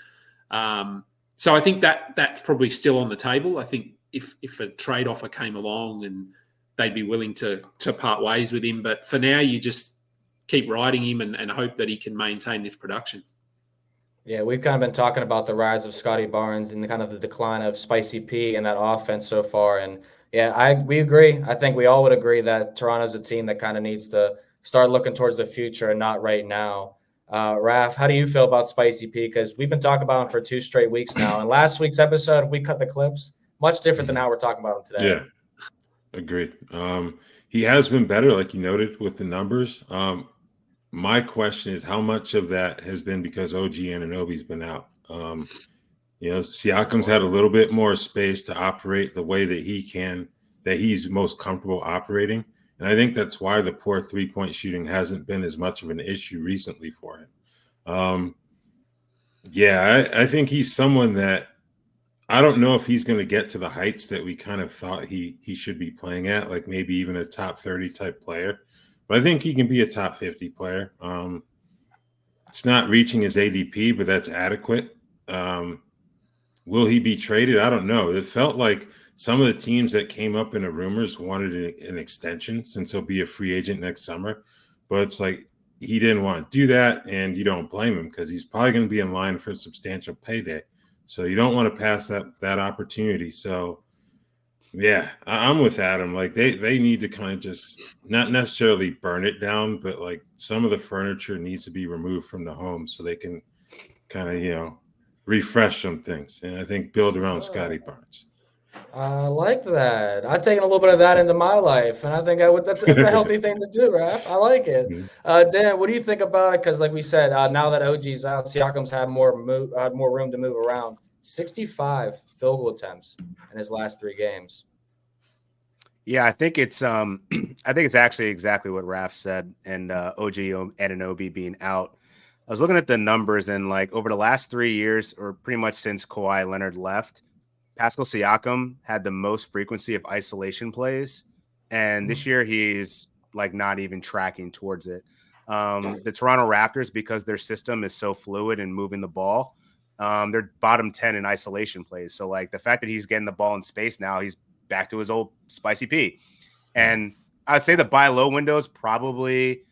So I think that's probably still on the table. I think if a trade offer came along and they'd be willing to part ways with him. But for now, you just keep riding him and hope that he can maintain this production. Yeah, we've kind of been talking about the rise of Scotty Barnes and the decline of Spicy P in that offense so far. And yeah, we agree. I think we all would agree that Toronto's a team that kind of needs to start looking towards the future and not right now. Raph, how do you feel about Spicy P? Because we've been talking about him for 2 straight weeks now. And last week's episode, if we cut the clips, much different than how we're talking about him today. Yeah, agreed. He has been better, like you noted, with the numbers. My question is how much of that has been because OG Anunoby's been out? Siakam's had a little bit more space to operate the way that he's most comfortable operating. And I think that's why the poor 3-point shooting hasn't been as much of an issue recently for him. I think he's someone that I don't know if he's going to get to the heights that we kind of thought he should be playing at, like maybe even a top 30 type player. But I think he can be a top 50 player. It's not reaching his ADP, but that's adequate. will he be traded? I don't know. It felt like some of the teams that came up in the rumors wanted an extension since he'll be a free agent next summer. But it's like he didn't want to do that, and you don't blame him because he's probably going to be in line for a substantial payday. So you don't want to pass that opportunity. So, yeah, I'm with Adam. Like they need to kind of just not necessarily burn it down, but like some of the furniture needs to be removed from the home so they can kind of, refresh some things. And I think build around Scotty Barnes. I like that. I've taken a little bit of that into my life, and I think I would. That's a healthy thing to do, Raph. I like it. Dan, what do you think about it? Because, like we said, now that OG's out, Siakam's had more room to move around. 65 field goal attempts in his last 3 games. Yeah, I think it's actually exactly what Raph said, and OG Anunoby being out. I was looking at the numbers, and like over the last 3 years, or pretty much since Kawhi Leonard left, Pascal Siakam had the most frequency of isolation plays, and this year he's like not even tracking towards it. The Toronto Raptors, because their system is so fluid and moving the ball, they're bottom 10 in isolation plays. So like the fact that he's getting the ball in space now, he's back to his old spicy P. And I'd say the buy low window is probably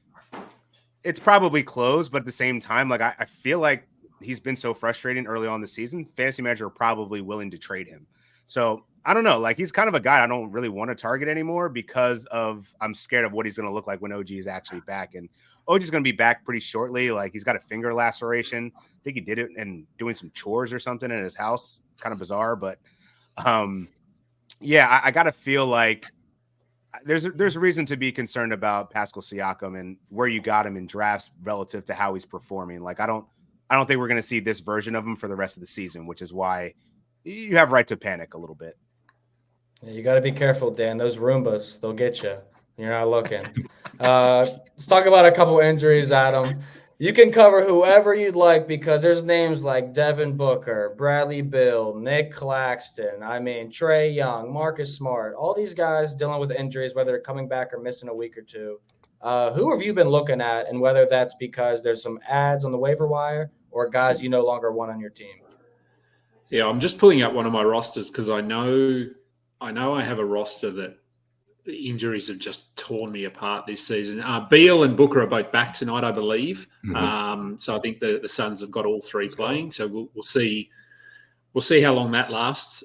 closed, but at the same time, like I feel like he's been so frustrating early on the season. Fantasy manager are probably willing to trade him. So I don't know. Like he's kind of a guy I don't really want to target anymore because I'm scared of what he's going to look like when OG is actually back. And OG's going to be back pretty shortly. Like he's got a finger laceration. I think he did it and doing some chores or something in his house. Kind of bizarre, but yeah, I got to feel like there's a reason to be concerned about Pascal Siakam and where you got him in drafts relative to how he's performing. Like I don't think we're going to see this version of him for the rest of the season, which is why you have right to panic a little bit. Yeah, you got to be careful, Dan. Those Roombas, they'll get you. You're not looking. Let's talk about a couple injuries, Adam. You can cover whoever you'd like because there's names like Devin Booker, Bradley Beal, Nic Claxton, Trae Young, Marcus Smart, all these guys dealing with injuries, whether they're coming back or missing a week or two. Who have you been looking at, and whether that's because there's some ads on the waiver wire or guys you no longer want on your team? Yeah, I'm just pulling up one of my rosters because I know I have a roster that the injuries have just torn me apart this season. Beal and Booker are both back tonight, I believe. Mm-hmm. So I think the Suns have got all 3 playing. So we'll see. We'll see how long that lasts.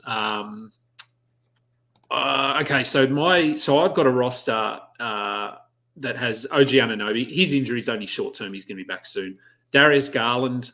Okay, so I've got a roster that has OG Anunoby. His injury is only short term. He's going to be back soon. Darius Garland,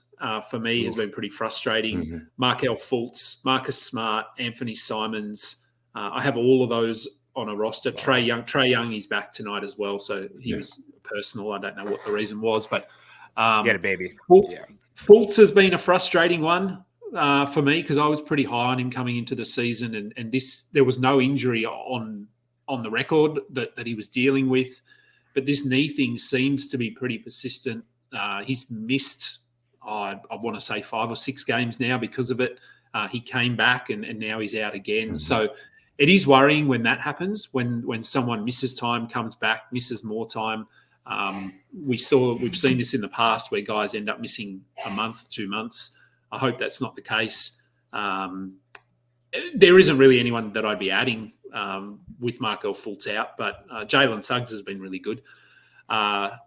for me, has been pretty frustrating. Mm-hmm. Markelle Fultz, Marcus Smart, Anthony Simons. I have all of those on a roster. Wow. Trae Young, he's back tonight as well. So he was personal. I don't know what the reason was, but get a baby. Fultz has been a frustrating one for me because I was pretty high on him coming into the season, and there was no injury on the record that he was dealing with, but this knee thing seems to be pretty persistent. He's missed, I want to say 5 or 6 games now because of it. He came back and now he's out again. Mm-hmm. So it is worrying when that happens, when someone misses time, comes back, misses more time. We've seen this in the past where guys end up missing a month, 2 months. I hope that's not the case. There isn't really anyone that I'd be adding with Markelle Fultz out, but Jalen Suggs has been really good.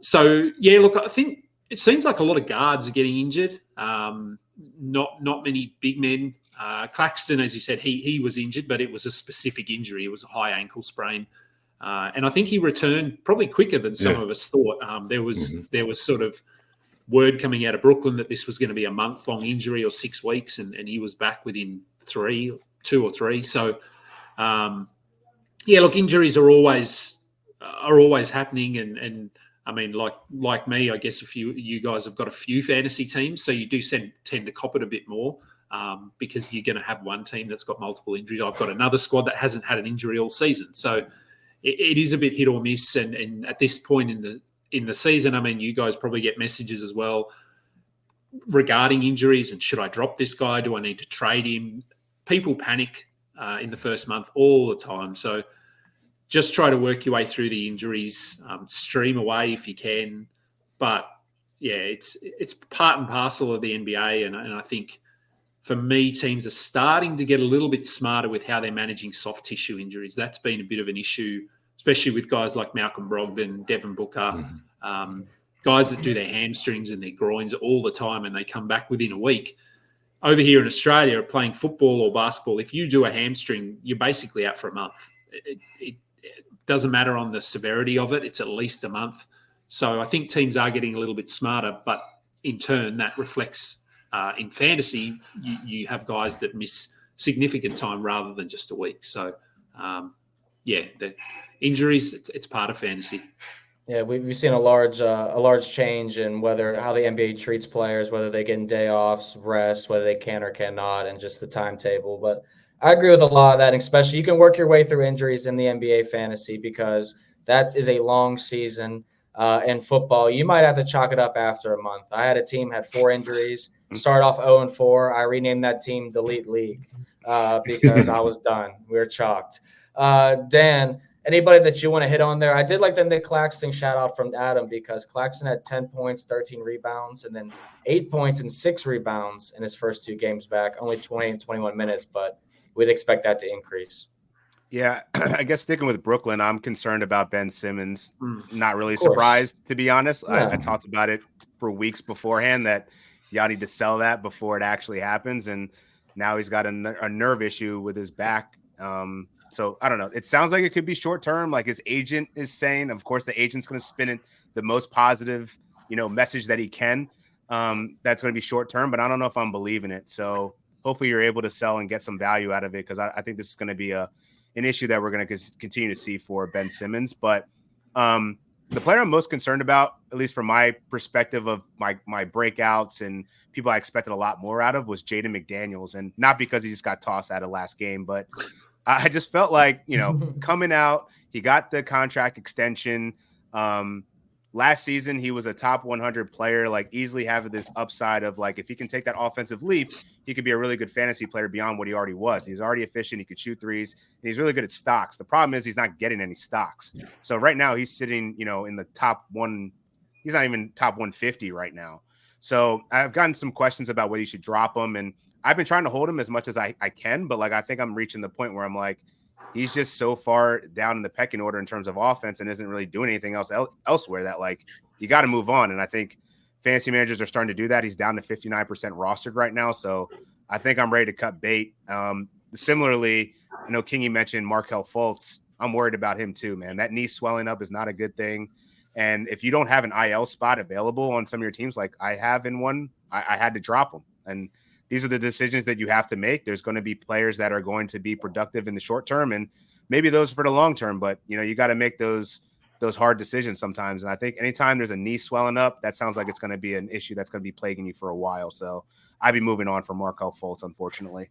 So yeah, look, I think it seems like a lot of guards are getting injured. Not many big men. Claxton, as you said, he was injured, but it was a specific injury. It was a high ankle sprain. And I think he returned probably quicker than some of us thought. There was sort of word coming out of Brooklyn that this was going to be a month-long injury or 6 weeks, and he was back within 2 or 3. So, look, injuries are always happening, and I mean, like me, I guess you guys have got a few fantasy teams, so you do tend to cop it a bit more. Because you're going to have one team that's got multiple injuries. I've got another squad that hasn't had an injury all season. So it is a bit hit or miss. And at this point in the season, I mean, you guys probably get messages as well regarding injuries and should I drop this guy? Do I need to trade him? People panic in the first month all the time. So just try to work your way through the injuries, stream away if you can. But yeah, it's part and parcel of the NBA. And I think for me, teams are starting to get a little bit smarter with how they're managing soft tissue injuries. That's been a bit of an issue, especially with guys like Malcolm Brogdon, Devin Booker, guys that do their hamstrings and their groins all the time and they come back within a week. Over here in Australia, playing football or basketball, if you do a hamstring, you're basically out for a month. It doesn't matter on the severity of it. It's at least a month. So I think teams are getting a little bit smarter, but in turn, that reflects in fantasy, you have guys that miss significant time rather than just a week. So, the injuries, it's part of fantasy. Yeah, we've seen a large change in how the NBA treats players, whether they get day offs, rest, whether they can or cannot, and just the timetable. But I agree with a lot of that, especially you can work your way through injuries in the NBA fantasy because that is a long season. In football, you might have to chalk it up after a month. I had a team had 4 injuries, start off 0-4. I renamed that team Delete League because I was done. We were chalked. Dan, anybody that you want to hit on there? I did like the Nic Claxton shout out from Adam because Claxton had 10 points, 13 rebounds, and then 8 points and 6 rebounds in his first 2 games back, only 20 and 21 minutes, but we'd expect that to increase. Yeah, I guess sticking with Brooklyn, I'm concerned about Ben Simmons. Not really surprised, to be honest. Yeah. I talked about it for weeks beforehand that y'all need to sell that before it actually happens. And now he's got a nerve issue with his back. So I don't know. It sounds like it could be short term, like his agent is saying. Of course, the agent's going to spin it the most positive, message that he can. That's going to be short term, but I don't know if I'm believing it. So hopefully you're able to sell and get some value out of it because I think this is going to be an issue that we're going to continue to see for Ben Simmons. But the player I'm most concerned about, at least from my perspective of my breakouts and people I expected a lot more out of, was Jaden McDaniels. And not because he just got tossed out of last game, but I just felt like, coming out, he got the contract extension. Last season, he was a top 100 player, like easily having this upside of like, if he can take that offensive leap, he could be a really good fantasy player beyond what he already was. He's already efficient. He could shoot threes and he's really good at stocks. The problem is he's not getting any stocks. So right now he's sitting, in the top one. He's not even top 150 right now. So I've gotten some questions about whether you should drop him. And I've been trying to hold him as much as I can, but like, I think I'm reaching the point where I'm like, he's just so far down in the pecking order in terms of offense and isn't really doing anything else elsewhere that like you got to move on. And I think fantasy managers are starting to do that. He's down to 59% rostered right now. So I think I'm ready to cut bait. Similarly, I know Kingy mentioned Markelle Fultz. I'm worried about him too, man. That knee swelling up is not a good thing. And if you don't have an IL spot available on some of your teams, like I have in one, I had to drop him. And these are the decisions that you have to make. There's going to be players that are going to be productive in the short term and maybe those for the long term, but you got to make those hard decisions sometimes. And I think anytime there's a knee swelling up, that sounds like it's going to be an issue that's going to be plaguing you for a while. So I'd be moving on from Markelle Fultz, unfortunately.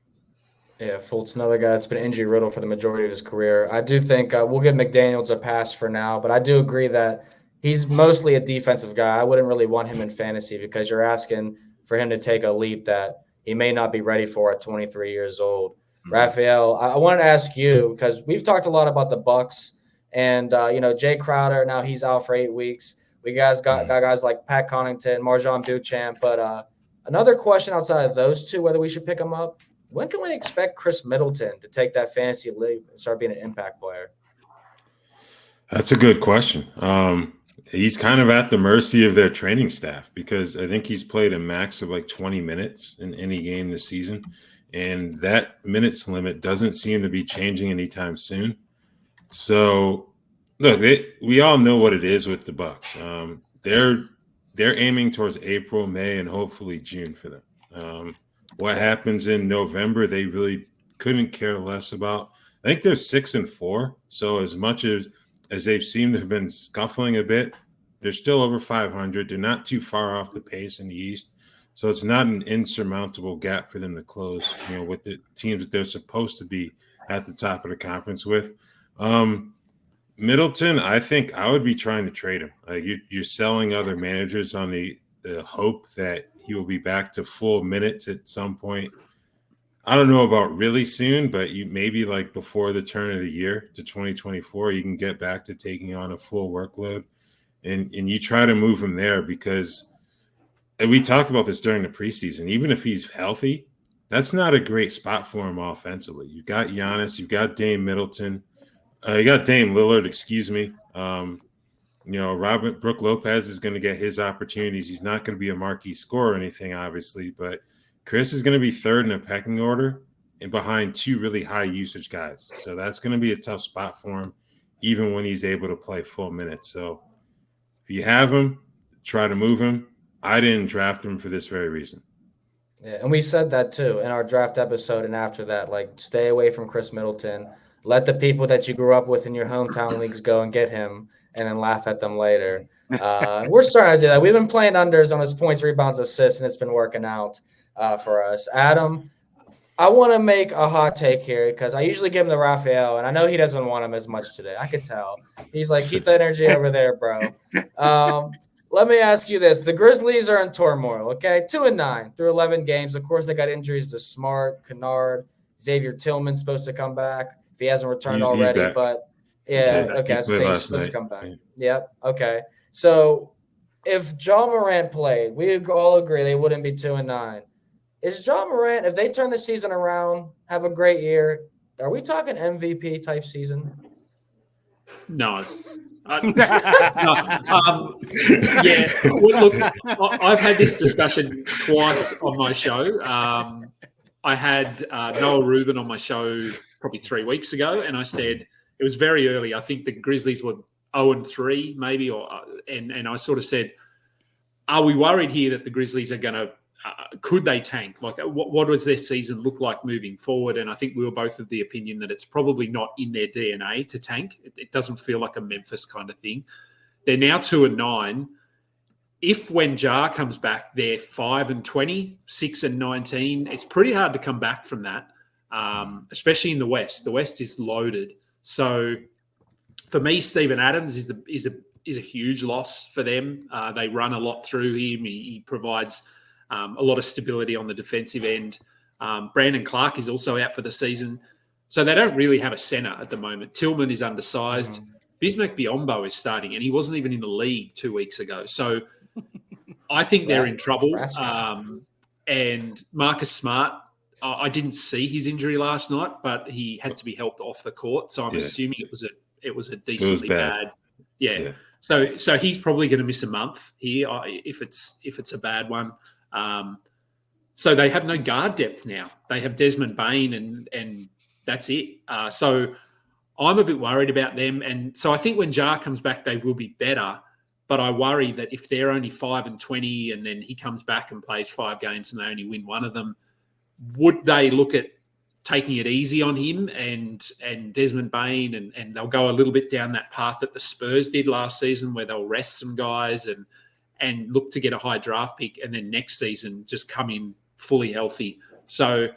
Yeah, Fultz, another guy that's been injury riddled for the majority of his career. I do think we'll give McDaniels a pass for now, but I do agree that he's mostly a defensive guy. I wouldn't really want him in fantasy because you're asking for him to take a leap that he may not be ready for at 23 years old. Raphielle, I wanted to ask you because we've talked a lot about the Bucks and, Jay Crowder, now he's out for 8 weeks. We got guys like Pat Connaughton, Marjon Beauchamp. But another question outside of those two, whether we should pick them up, when can we expect Khris Middleton to take that fantasy leap and start being an impact player? That's a good question. He's kind of at the mercy of their training staff because I think he's played a max of like 20 minutes in any game this season. And that minutes limit doesn't seem to be changing anytime soon. So, look, we all know what it is with the Bucks. They're aiming towards April, May, and hopefully June for them. What happens in November, they really couldn't care less about. I think they're 6-4. So as much as they've seemed to have been scuffling a bit, they're still over 500. They're not too far off the pace in the East. So it's not an insurmountable gap for them to close, with the teams that they're supposed to be at the top of the conference with. Middleton, I think I would be trying to trade him. Like you're selling other managers on the hope that he will be back to full minutes at some point. I don't know about really soon, but you maybe like before the turn of the year to 2024, you can get back to taking on a full workload, and you try to move him there because. And we talked about this during the preseason. Even if he's healthy, that's not a great spot for him offensively. You've got Giannis, you've got Dame Middleton, you got Dame Lillard, excuse me. Robert Brook Lopez is going to get his opportunities. He's not going to be a marquee scorer or anything, obviously, but Khris is going to be third in a pecking order and behind two really high usage guys. So that's going to be a tough spot for him, even when he's able to play full minutes. So if you have him, try to move him. I didn't draft him for this very reason. Yeah, and we said that too in our draft episode, and after that, like, stay away from Khris Middleton. Let the people that you grew up with in your hometown leagues go and get him, and then laugh at them later. We're starting to do that. We've been playing unders on his points, rebounds, assists, and it's been working out for us. Adam, I want to make a hot take here because I usually give him to Raphielle, and I know he doesn't want him as much today. I could tell. He's like, keep the energy over there, bro. Let me ask you this. The Grizzlies are in turmoil, okay? 2-9 through 11 games. Of course, they got injuries to Smart, Kennard, Xavier Tillman's supposed to come back if he hasn't returned already. But, yeah, okay. He's supposed to come back. Yep, okay. So, if Ja Morant played, we all agree they wouldn't be 2-9. Is Ja Morant, if they turn the season around, have a great year, are we talking MVP type season? No. Yeah. Look, I've had this discussion twice on my show. I had Noah Rubin on my show probably 3 weeks ago, and I said it was very early. I think the Grizzlies were 0-3 maybe, and I sort of said, are we worried here that the Grizzlies are going to could they tank? Like, what does their season look like moving forward? And I think we were both of the opinion that it's probably not in their DNA to tank. It doesn't feel like a Memphis kind of thing. They're now 2-9. If when Ja comes back, they're 5-20, 6-19. It's pretty hard to come back from that, especially in the West. The West is loaded. So for me, Steven Adams is a huge loss for them. They run a lot through him. He provides a lot of stability on the defensive end. Brandon Clark is also out for the season. So they don't really have a center at the moment. Tillman is undersized. Bismack Biyombo is starting, and he wasn't even in the league 2 weeks ago. So I think they're in trouble. And Marcus Smart, I didn't see his injury last night, but he had to be helped off the court. So I'm assuming it was a decently bad. Yeah. So he's probably going to miss a month here if it's a bad one. So they have no guard depth now. They have Desmond Bane and that's it. So I'm a bit worried about them. And so I think when Ja comes back, they will be better. But I worry that if they're only 5-20 and then he comes back and plays 5 games and they only win one of them, would they look at taking it easy on him and Desmond Bane and they'll go a little bit down that path that the Spurs did last season where they'll rest some guys and look to get a high draft pick and then next season just come in fully healthy. So,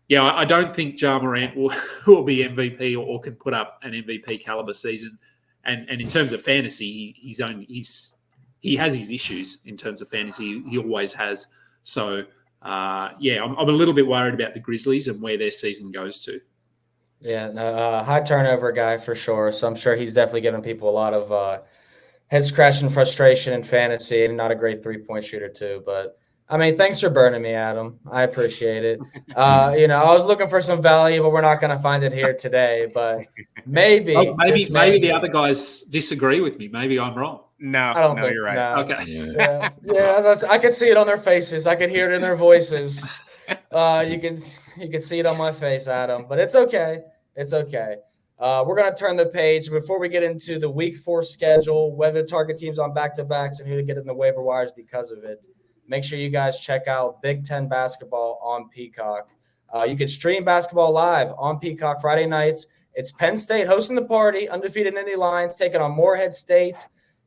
yeah, I don't think Ja Morant will be MVP or can put up an MVP caliber season. And in terms of fantasy, he has his issues in terms of fantasy. He always has. So, I'm a little bit worried about the Grizzlies and where their season goes to. Yeah, no, high turnover guy for sure. So I'm sure he's definitely giving people a lot of head scratching frustration in fantasy, and not a great 3-point shooter too. But I mean, thanks for burning me, Adam. I appreciate it. I was looking for some value, but we're not going to find it here today. But maybe the other guys disagree with me. Maybe I'm wrong. No, I don't think you're right. No. Okay. Yeah. I could see it on their faces. I could hear it in their voices. You can see it on my face, Adam. But it's okay. It's okay. We're going to turn the page before we get into the Week 4 schedule, whether target teams on back-to-backs and who to get in the waiver wires because of it. Make sure you guys check out Big Ten basketball on Peacock. You can stream basketball live on Peacock Friday nights. It's Penn State hosting the party, undefeated Indy Lions taking on Morehead State.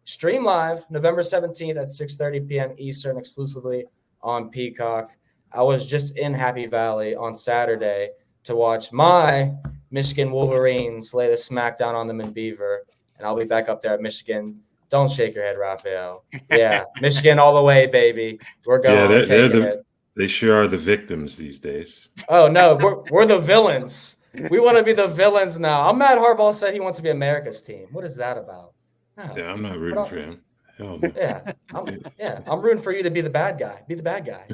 Stream live November 17th at 6:30 p.m. Eastern exclusively on Peacock. I was just in Happy Valley on Saturday to watch my Michigan Wolverines lay the smackdown on them in Beaver, and I'll be back up there at Michigan. Don't shake your head, Raphielle. Yeah, Michigan all the way, baby. We're going. Yeah, they sure are the victims these days. Oh, no, we're the villains. We want to be the villains now. I'm mad Harbaugh said he wants to be America's team. What is that about? No, yeah, I'm not rooting for him. Hell no. I'm rooting for you to be the bad guy. Be the bad guy.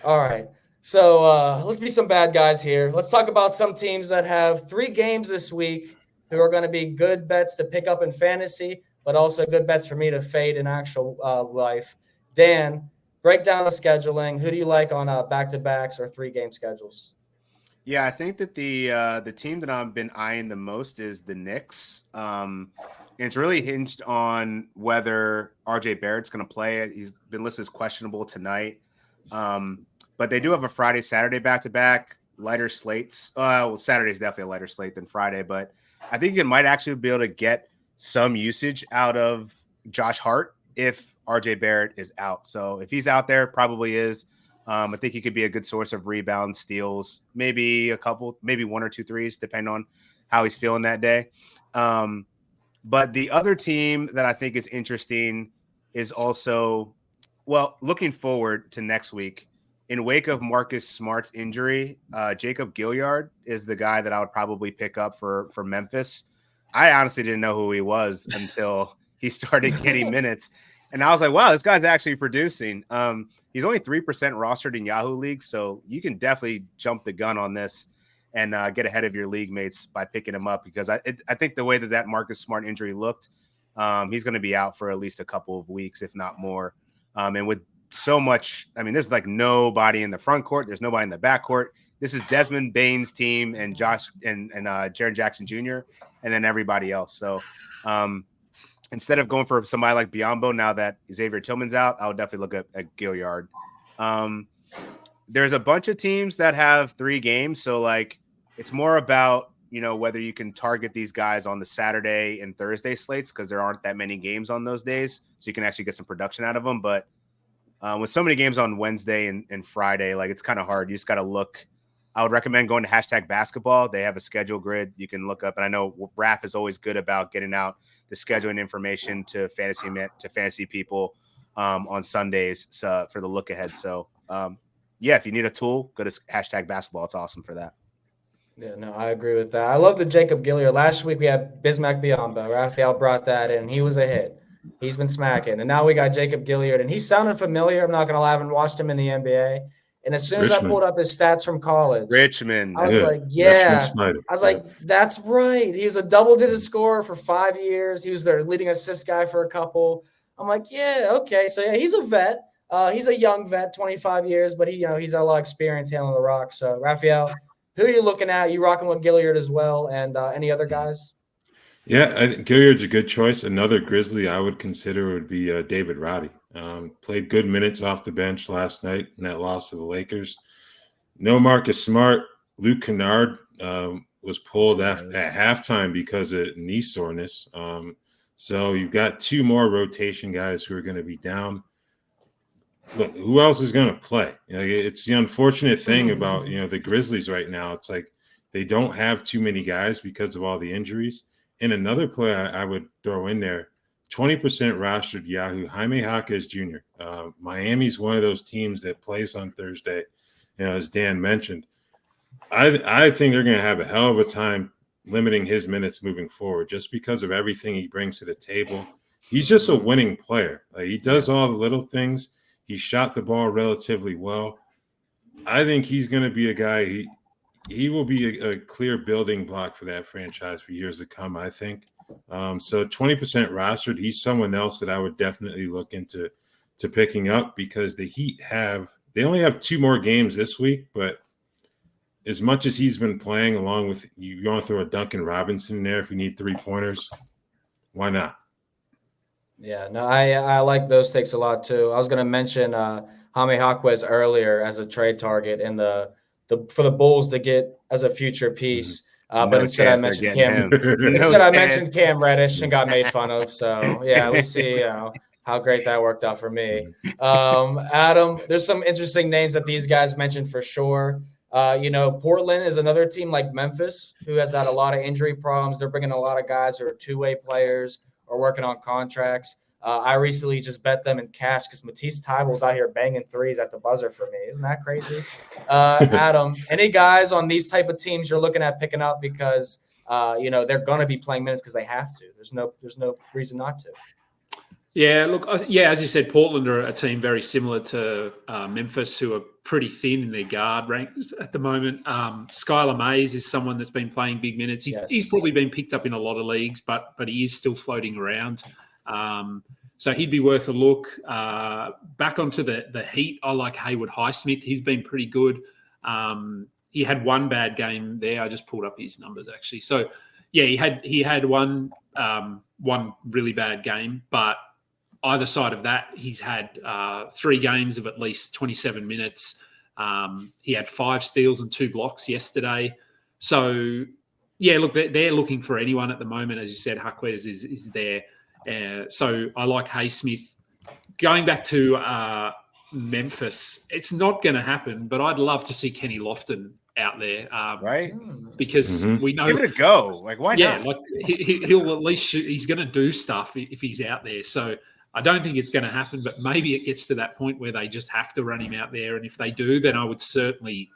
All right. So let's be some bad guys here. Let's talk about some teams that have 3 games this week who are going to be good bets to pick up in fantasy, but also good bets for me to fade in actual life. Dan, break down the scheduling. Who do you like on back-to-backs or 3-game schedules? Yeah, I think that the team that I've been eyeing the most is the Knicks. And it's really hinged on whether RJ Barrett's going to play. He's been listed as questionable tonight. But they do have a Friday, Saturday back-to-back, lighter slates. Well, Saturday's definitely a lighter slate than Friday, but I think it might actually be able to get some usage out of Josh Hart if RJ Barrett is out. So if he's out there, probably is. I think he could be a good source of rebounds, steals, maybe a couple, maybe 1 or 2 threes, depending on how he's feeling that day. But the other team that I think is interesting is also, well, looking forward to next week. In wake of Marcus Smart's injury, Jacob Gilyard is the guy that I would probably pick up for Memphis. I honestly didn't know who he was until he started getting minutes. And I was like, wow, this guy's actually producing. He's only 3% rostered in Yahoo leagues, so you can definitely jump the gun on this and get ahead of your league mates by picking him up, because I think the way that Marcus Smart injury looked, he's going to be out for at least a couple of weeks, if not more. And with so much, I mean, there's like nobody in the front court. There's nobody in the back court. This is Desmond Bane's team and Josh and Jaren Jackson Jr. and then everybody else. So instead of going for somebody like Biyombo, now that Xavier Tillman's out, I would definitely look at Gilyard. There's a bunch of teams that have 3 games. So like, it's more about, whether you can target these guys on the Saturday and Thursday slates, because there aren't that many games on those days. So you can actually get some production out of them. But with so many games on Wednesday and Friday, like, it's kind of hard. You just got to look. I would recommend going to #basketball. They have a schedule grid you can look up. And I know Raph is always good about getting out the scheduling information to fantasy people on Sundays for the look ahead. So yeah, if you need a tool, go to #basketball. It's awesome for that. Yeah, no, I agree with that. I love the Jacob Gilyard. Last week we had Bismack Biyombo. Raphielle brought that in. He was a hit. He's been smacking. And now we got Jacob Gilyard, and he sounded familiar. I'm not going to lie. I haven't watched him in the NBA. And as soon as I pulled up his stats from college, Richmond, I was like, yeah. I was like, that's right. He was a double-digit scorer for 5 years. He was their leading assist guy for a couple. I'm like, yeah, okay. So, yeah, he's a vet. He's a young vet, 25 years, but he's got a lot of experience handling the rock. So, Raphielle, who are you looking at? You rocking with Gilyard as well, and any other guys? Yeah, I think Gilliard's a good choice. Another Grizzly I would consider would be David Roddy. Played good minutes off the bench last night in that loss to the Lakers. No Marcus Smart. Luke Kennard was pulled at halftime because of knee soreness. So you've got 2 more rotation guys who are going to be down. Look, who else is going to play? It's the unfortunate thing about the Grizzlies right now. It's like they don't have too many guys because of all the injuries. And another player I would throw in there, 20% rostered Yahoo, Jaime Jaquez Jr. Miami's one of those teams that plays on Thursday, as Dan mentioned. I think they're going to have a hell of a time limiting his minutes moving forward just because of everything he brings to the table. He's just a winning player. He does all the little things. He shot the ball relatively well. I think he's going to be a guy he will be a clear building block for that franchise for years to come, I think. So 20% rostered, he's someone else that I would definitely look into picking up, because the Heat they only have 2 more games this week, but as much as he's been playing, along with you going to throw a Duncan Robinson in there if you need 3-pointers, why not? Yeah, no, I like those takes a lot too. I was going to mention Jaime Jaquez earlier as a trade target in for the Bulls to get as a future piece. But instead I mentioned mentioned Cam Reddish and got made fun of. So yeah, we see how great that worked out for me. Adam, there's some interesting names that these guys mentioned for sure. Portland is another team like Memphis who has had a lot of injury problems. They're bringing a lot of guys who are 2-way players or working on contracts. I recently just bet them in cash because Matisse Thybulle's out here banging threes at the buzzer for me. Isn't that crazy? Adam, any guys on these type of teams you're looking at picking up because they're going to be playing minutes because they have to. There's no reason not to. Yeah, look, as you said, Portland are a team very similar to Memphis, who are pretty thin in their guard ranks at the moment. Skylar Mays is someone that's been playing big minutes. He's probably been picked up in a lot of leagues, but he is still floating around. So he'd be worth a look. Back onto the Heat, I like Haywood Highsmith. He's been pretty good. He had one bad game there. I just pulled up his numbers actually. So yeah, he had one really bad game, but either side of that, he's had 3 games of at least 27 minutes. He had 5 steals and 2 blocks yesterday. So, yeah, look, they're looking for anyone at the moment. As you said, Huckwes is there. So I like Highsmith. Going back to Memphis, it's not going to happen, but I'd love to see Kenny Lofton out there. Right? Because we know... Give it a go. Like, why not? Yeah, like he'll at least shoot. He's going to do stuff if he's out there. So... I don't think it's going to happen, but maybe it gets to that point where they just have to run him out there. And if they do, then I would certainly,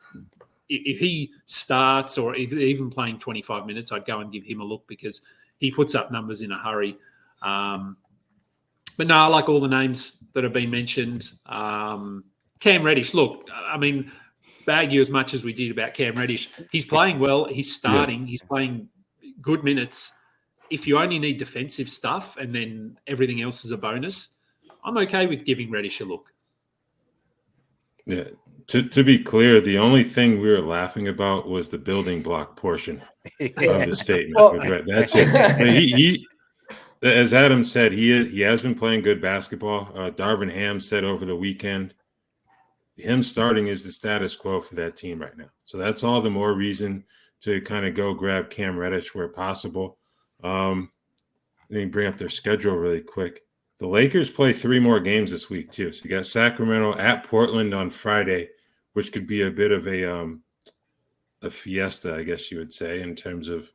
if he starts or even playing 25 minutes, I'd go and give him a look because he puts up numbers in a hurry. But no, I like all the names that have been mentioned. Cam Reddish, look, I mean, bag you as much as we did about Cam Reddish. He's playing well. He's starting. Yeah. He's playing good minutes. If you only need defensive stuff and then everything else is a bonus, I'm okay with giving Reddish a look. Yeah. To be clear, the only thing we were laughing about was the building block portion of the statement. Well, that's it. He, as Adam said, he has been playing good basketball. Darvin Ham said over the weekend, him starting is the status quo for that team right now. So that's all the more reason to kind of go grab Cam Reddish where possible. Let me bring up their schedule really quick. The Lakers play 3 more games this week too. So you got Sacramento at Portland on Friday, which could be a bit of a fiesta, I guess you would say, in terms of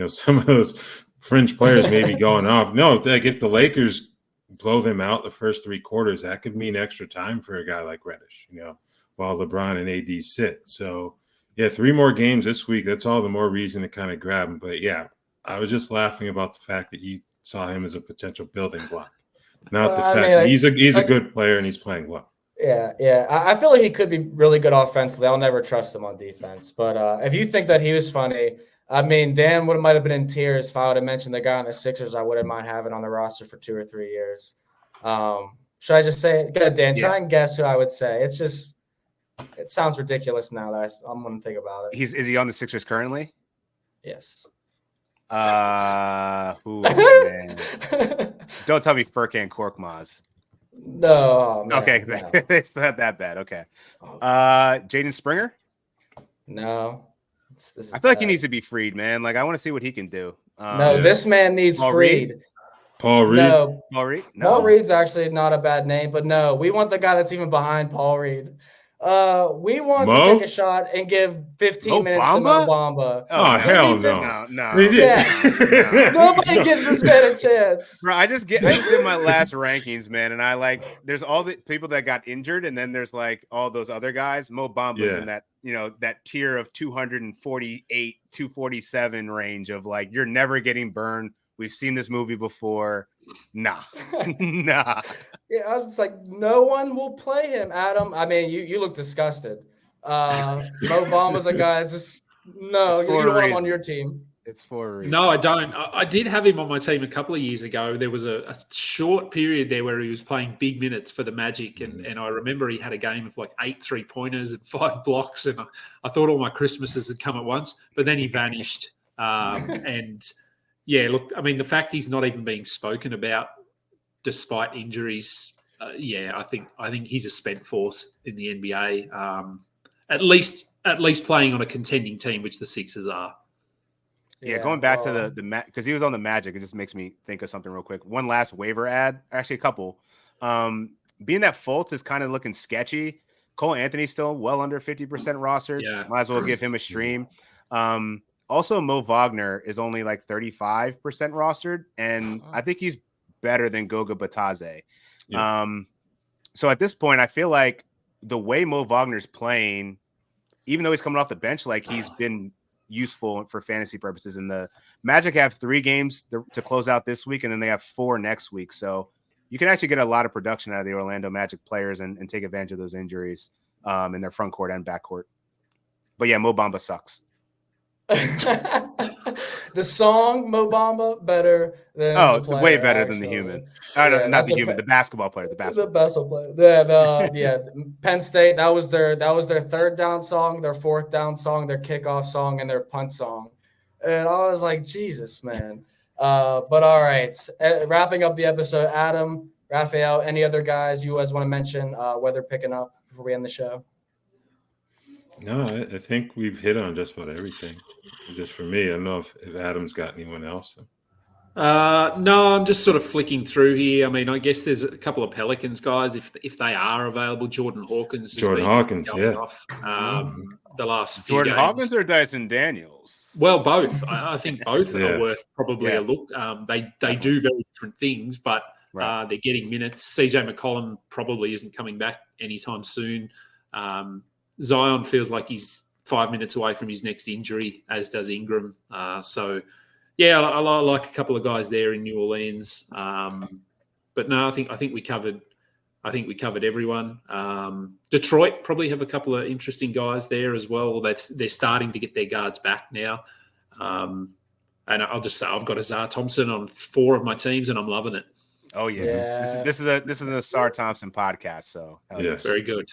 some of those fringe players maybe going off. No, like if the Lakers blow them out the first 3 quarters, that could mean extra time for a guy like Reddish, while LeBron and AD sit. So yeah, 3 more games this week. That's all the more reason to kind of grab him. But yeah, I was just laughing about the fact that you saw him as a potential building block, not the fact that he's a good player and he's playing well. Yeah. I feel like he could be really good offensively. I'll never trust him on defense. But if you think that he was funny, I mean, Dan might have been in tears if I would have mentioned the guy on the Sixers I wouldn't mind having on the roster for 2 or 3 years. Should I just say it? Go ahead, Dan. Try and guess who I would say. It sounds ridiculous now that I'm going to think about it. Is he on the Sixers currently? Yes. Man. Don't tell me Furkan Korkmaz. No. Man, okay, no. It's not that bad. Okay. Jaden Springer? No. I feel like he needs to be freed, man. Like I want to see what he can do. This man needs freed. Paul Reed? No. Paul Reed? No. Paul Reed's actually not a bad name, but no, we want the guy that's even behind Paul Reed. We want to take a shot and give 15 minutes to Mo Bamba. Oh, hell no. No. Yes. Nobody gives this man a chance. Bro, I just did my last rankings, man, and there's all the people that got injured, and then there's all those other guys. Mo Bamba's in that, that tier of 248, 247 range of you're never getting burned. We've seen this movie before. Nah. Yeah, I was like, no one will play him, Adam. I mean, you look disgusted. Mo Bamba's a guy that's just you don't want him on your team. It's for a reason. No, I don't. I did have him on my team a couple of years ago. There was a short period there where he was playing big minutes for the Magic, and I remember he had a game of 8 3-pointers and 5 blocks, and I thought all my Christmases had come at once, but then he vanished. And yeah, look, I mean, the fact he's not even being spoken about despite injuries, I think he's a spent force in the NBA. At least playing on a contending team, which the Sixers are. Yeah, going back to the because he was on the Magic, it just makes me think of something real quick. One last waiver ad, actually a couple. Being that Fultz is kind of looking sketchy. Cole Anthony's still well under 50% rostered. Yeah. Might as well give him a stream. Also, Mo Wagner is only 35% rostered, and I think he's better than Goga Batadze. Yeah. So at this point, I feel like the way Mo Wagner's playing, even though he's coming off the bench, he's been useful for fantasy purposes. And the Magic have 3 games to close out this week, and then they have 4 next week. So you can actually get a lot of production out of the Orlando Magic players and take advantage of those injuries. in their front court and back court. But yeah, Mo Bamba sucks. The song Mo Bamba better than the player, way better actually. than the human. Yeah, not the human, the basketball player. The basketball player. Yeah, Penn State. That was their third down song, their fourth down song, their kickoff song, and their punt song. And I was like, Jesus, man. But all right, wrapping up the episode. Adam, Raphielle, any other guys you guys want to mention? Whether picking up before we end the show. No, I think we've hit on just about everything. Just for me, I don't know if Adam's got anyone else. No, I'm just sort of flicking through here. I mean, I guess there's a couple of Pelicans guys if they are available. Jordan Hawkins, yeah. Off, the last few Jordan games. Hawkins or Dyson Daniels? Well, both. I think both are worth probably a look. They do very different things, but they're getting minutes. CJ McCollum probably isn't coming back anytime soon. Zion feels like he's 5 minutes away from his next injury, as does Ingram. So, yeah, I like a couple of guys there in New Orleans. But no, I think we covered. I think we covered everyone. Detroit probably have a couple of interesting guys there as well. They're starting to get their guards back now. And I'll just say I've got Azar Thompson on 4 of my teams, and I'm loving it. Oh yeah. This is a Sar Thompson podcast. So yes, very good.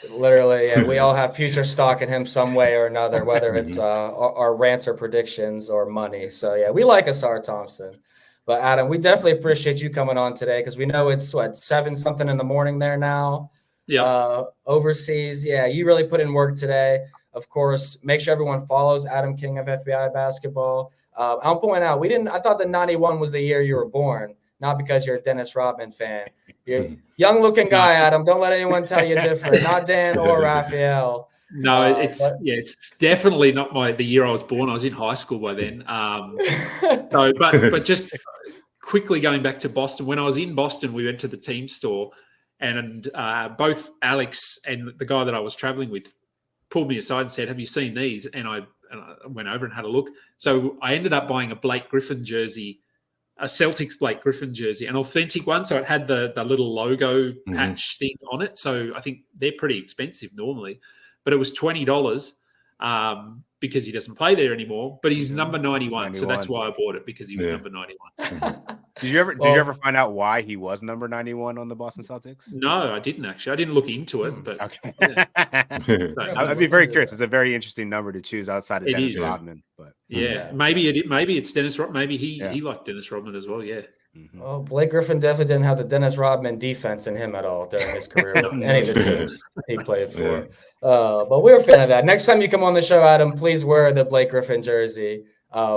Literally, yeah, we all have future stock in him some way or another, whether it's our rants or predictions or money. So yeah, we like Asar Thompson. But Adam, we definitely appreciate you coming on today because we know it's 7-something in the morning there now. Yeah. Overseas, yeah, you really put in work today. Of course, make sure everyone follows Adam King of FBI Basketball. I'll point out I thought that 91 was the year you were born. Not because you're a Dennis Rodman fan. You're a young-looking guy, Adam. Don't let anyone tell you different. Not Dan or Raphielle. No, it's definitely not the year I was born. I was in high school by then. But just quickly going back to Boston. When I was in Boston, we went to the team store, and both Alex and the guy that I was traveling with pulled me aside and said, "Have you seen these?" And I went over and had a look. So I ended up buying a Blake Griffin jersey. A Celtics Blake Griffin jersey, an authentic one. So it had the little logo patch thing on it. So I think they're pretty expensive normally, but it was $20 because he doesn't play there anymore. But he's number 91, so that's why I bought it, because he was number 91. Did you ever find out why he was number 91 on the Boston Celtics? No, I didn't actually. I didn't look into it, but okay. I'd be very curious. It's a very interesting number to choose outside of Dennis Rodman. But maybe it's Dennis Rodman. Maybe he liked Dennis Rodman as well. Yeah. Mm-hmm. Oh, Blake Griffin definitely didn't have the Dennis Rodman defense in him at all during his career with any of the teams he played for. But we're a fan of that. Next time you come on the show, Adam, please wear the Blake Griffin jersey.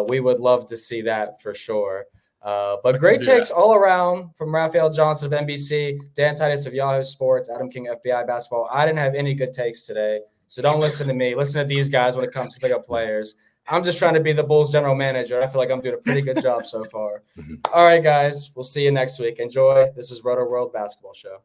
We would love to see that for sure. But great takes all around from Raphielle Johnson of NBC, Dan Titus of Yahoo Sports, Adam King FBI Basketball. I didn't have any good takes today, so don't listen to me. Listen to these guys when it comes to pickup players. I'm just trying to be the Bulls general manager. I feel like I'm doing a pretty good job so far. All right, guys. We'll see you next week. Enjoy. This is Rotoworld Basketball Show.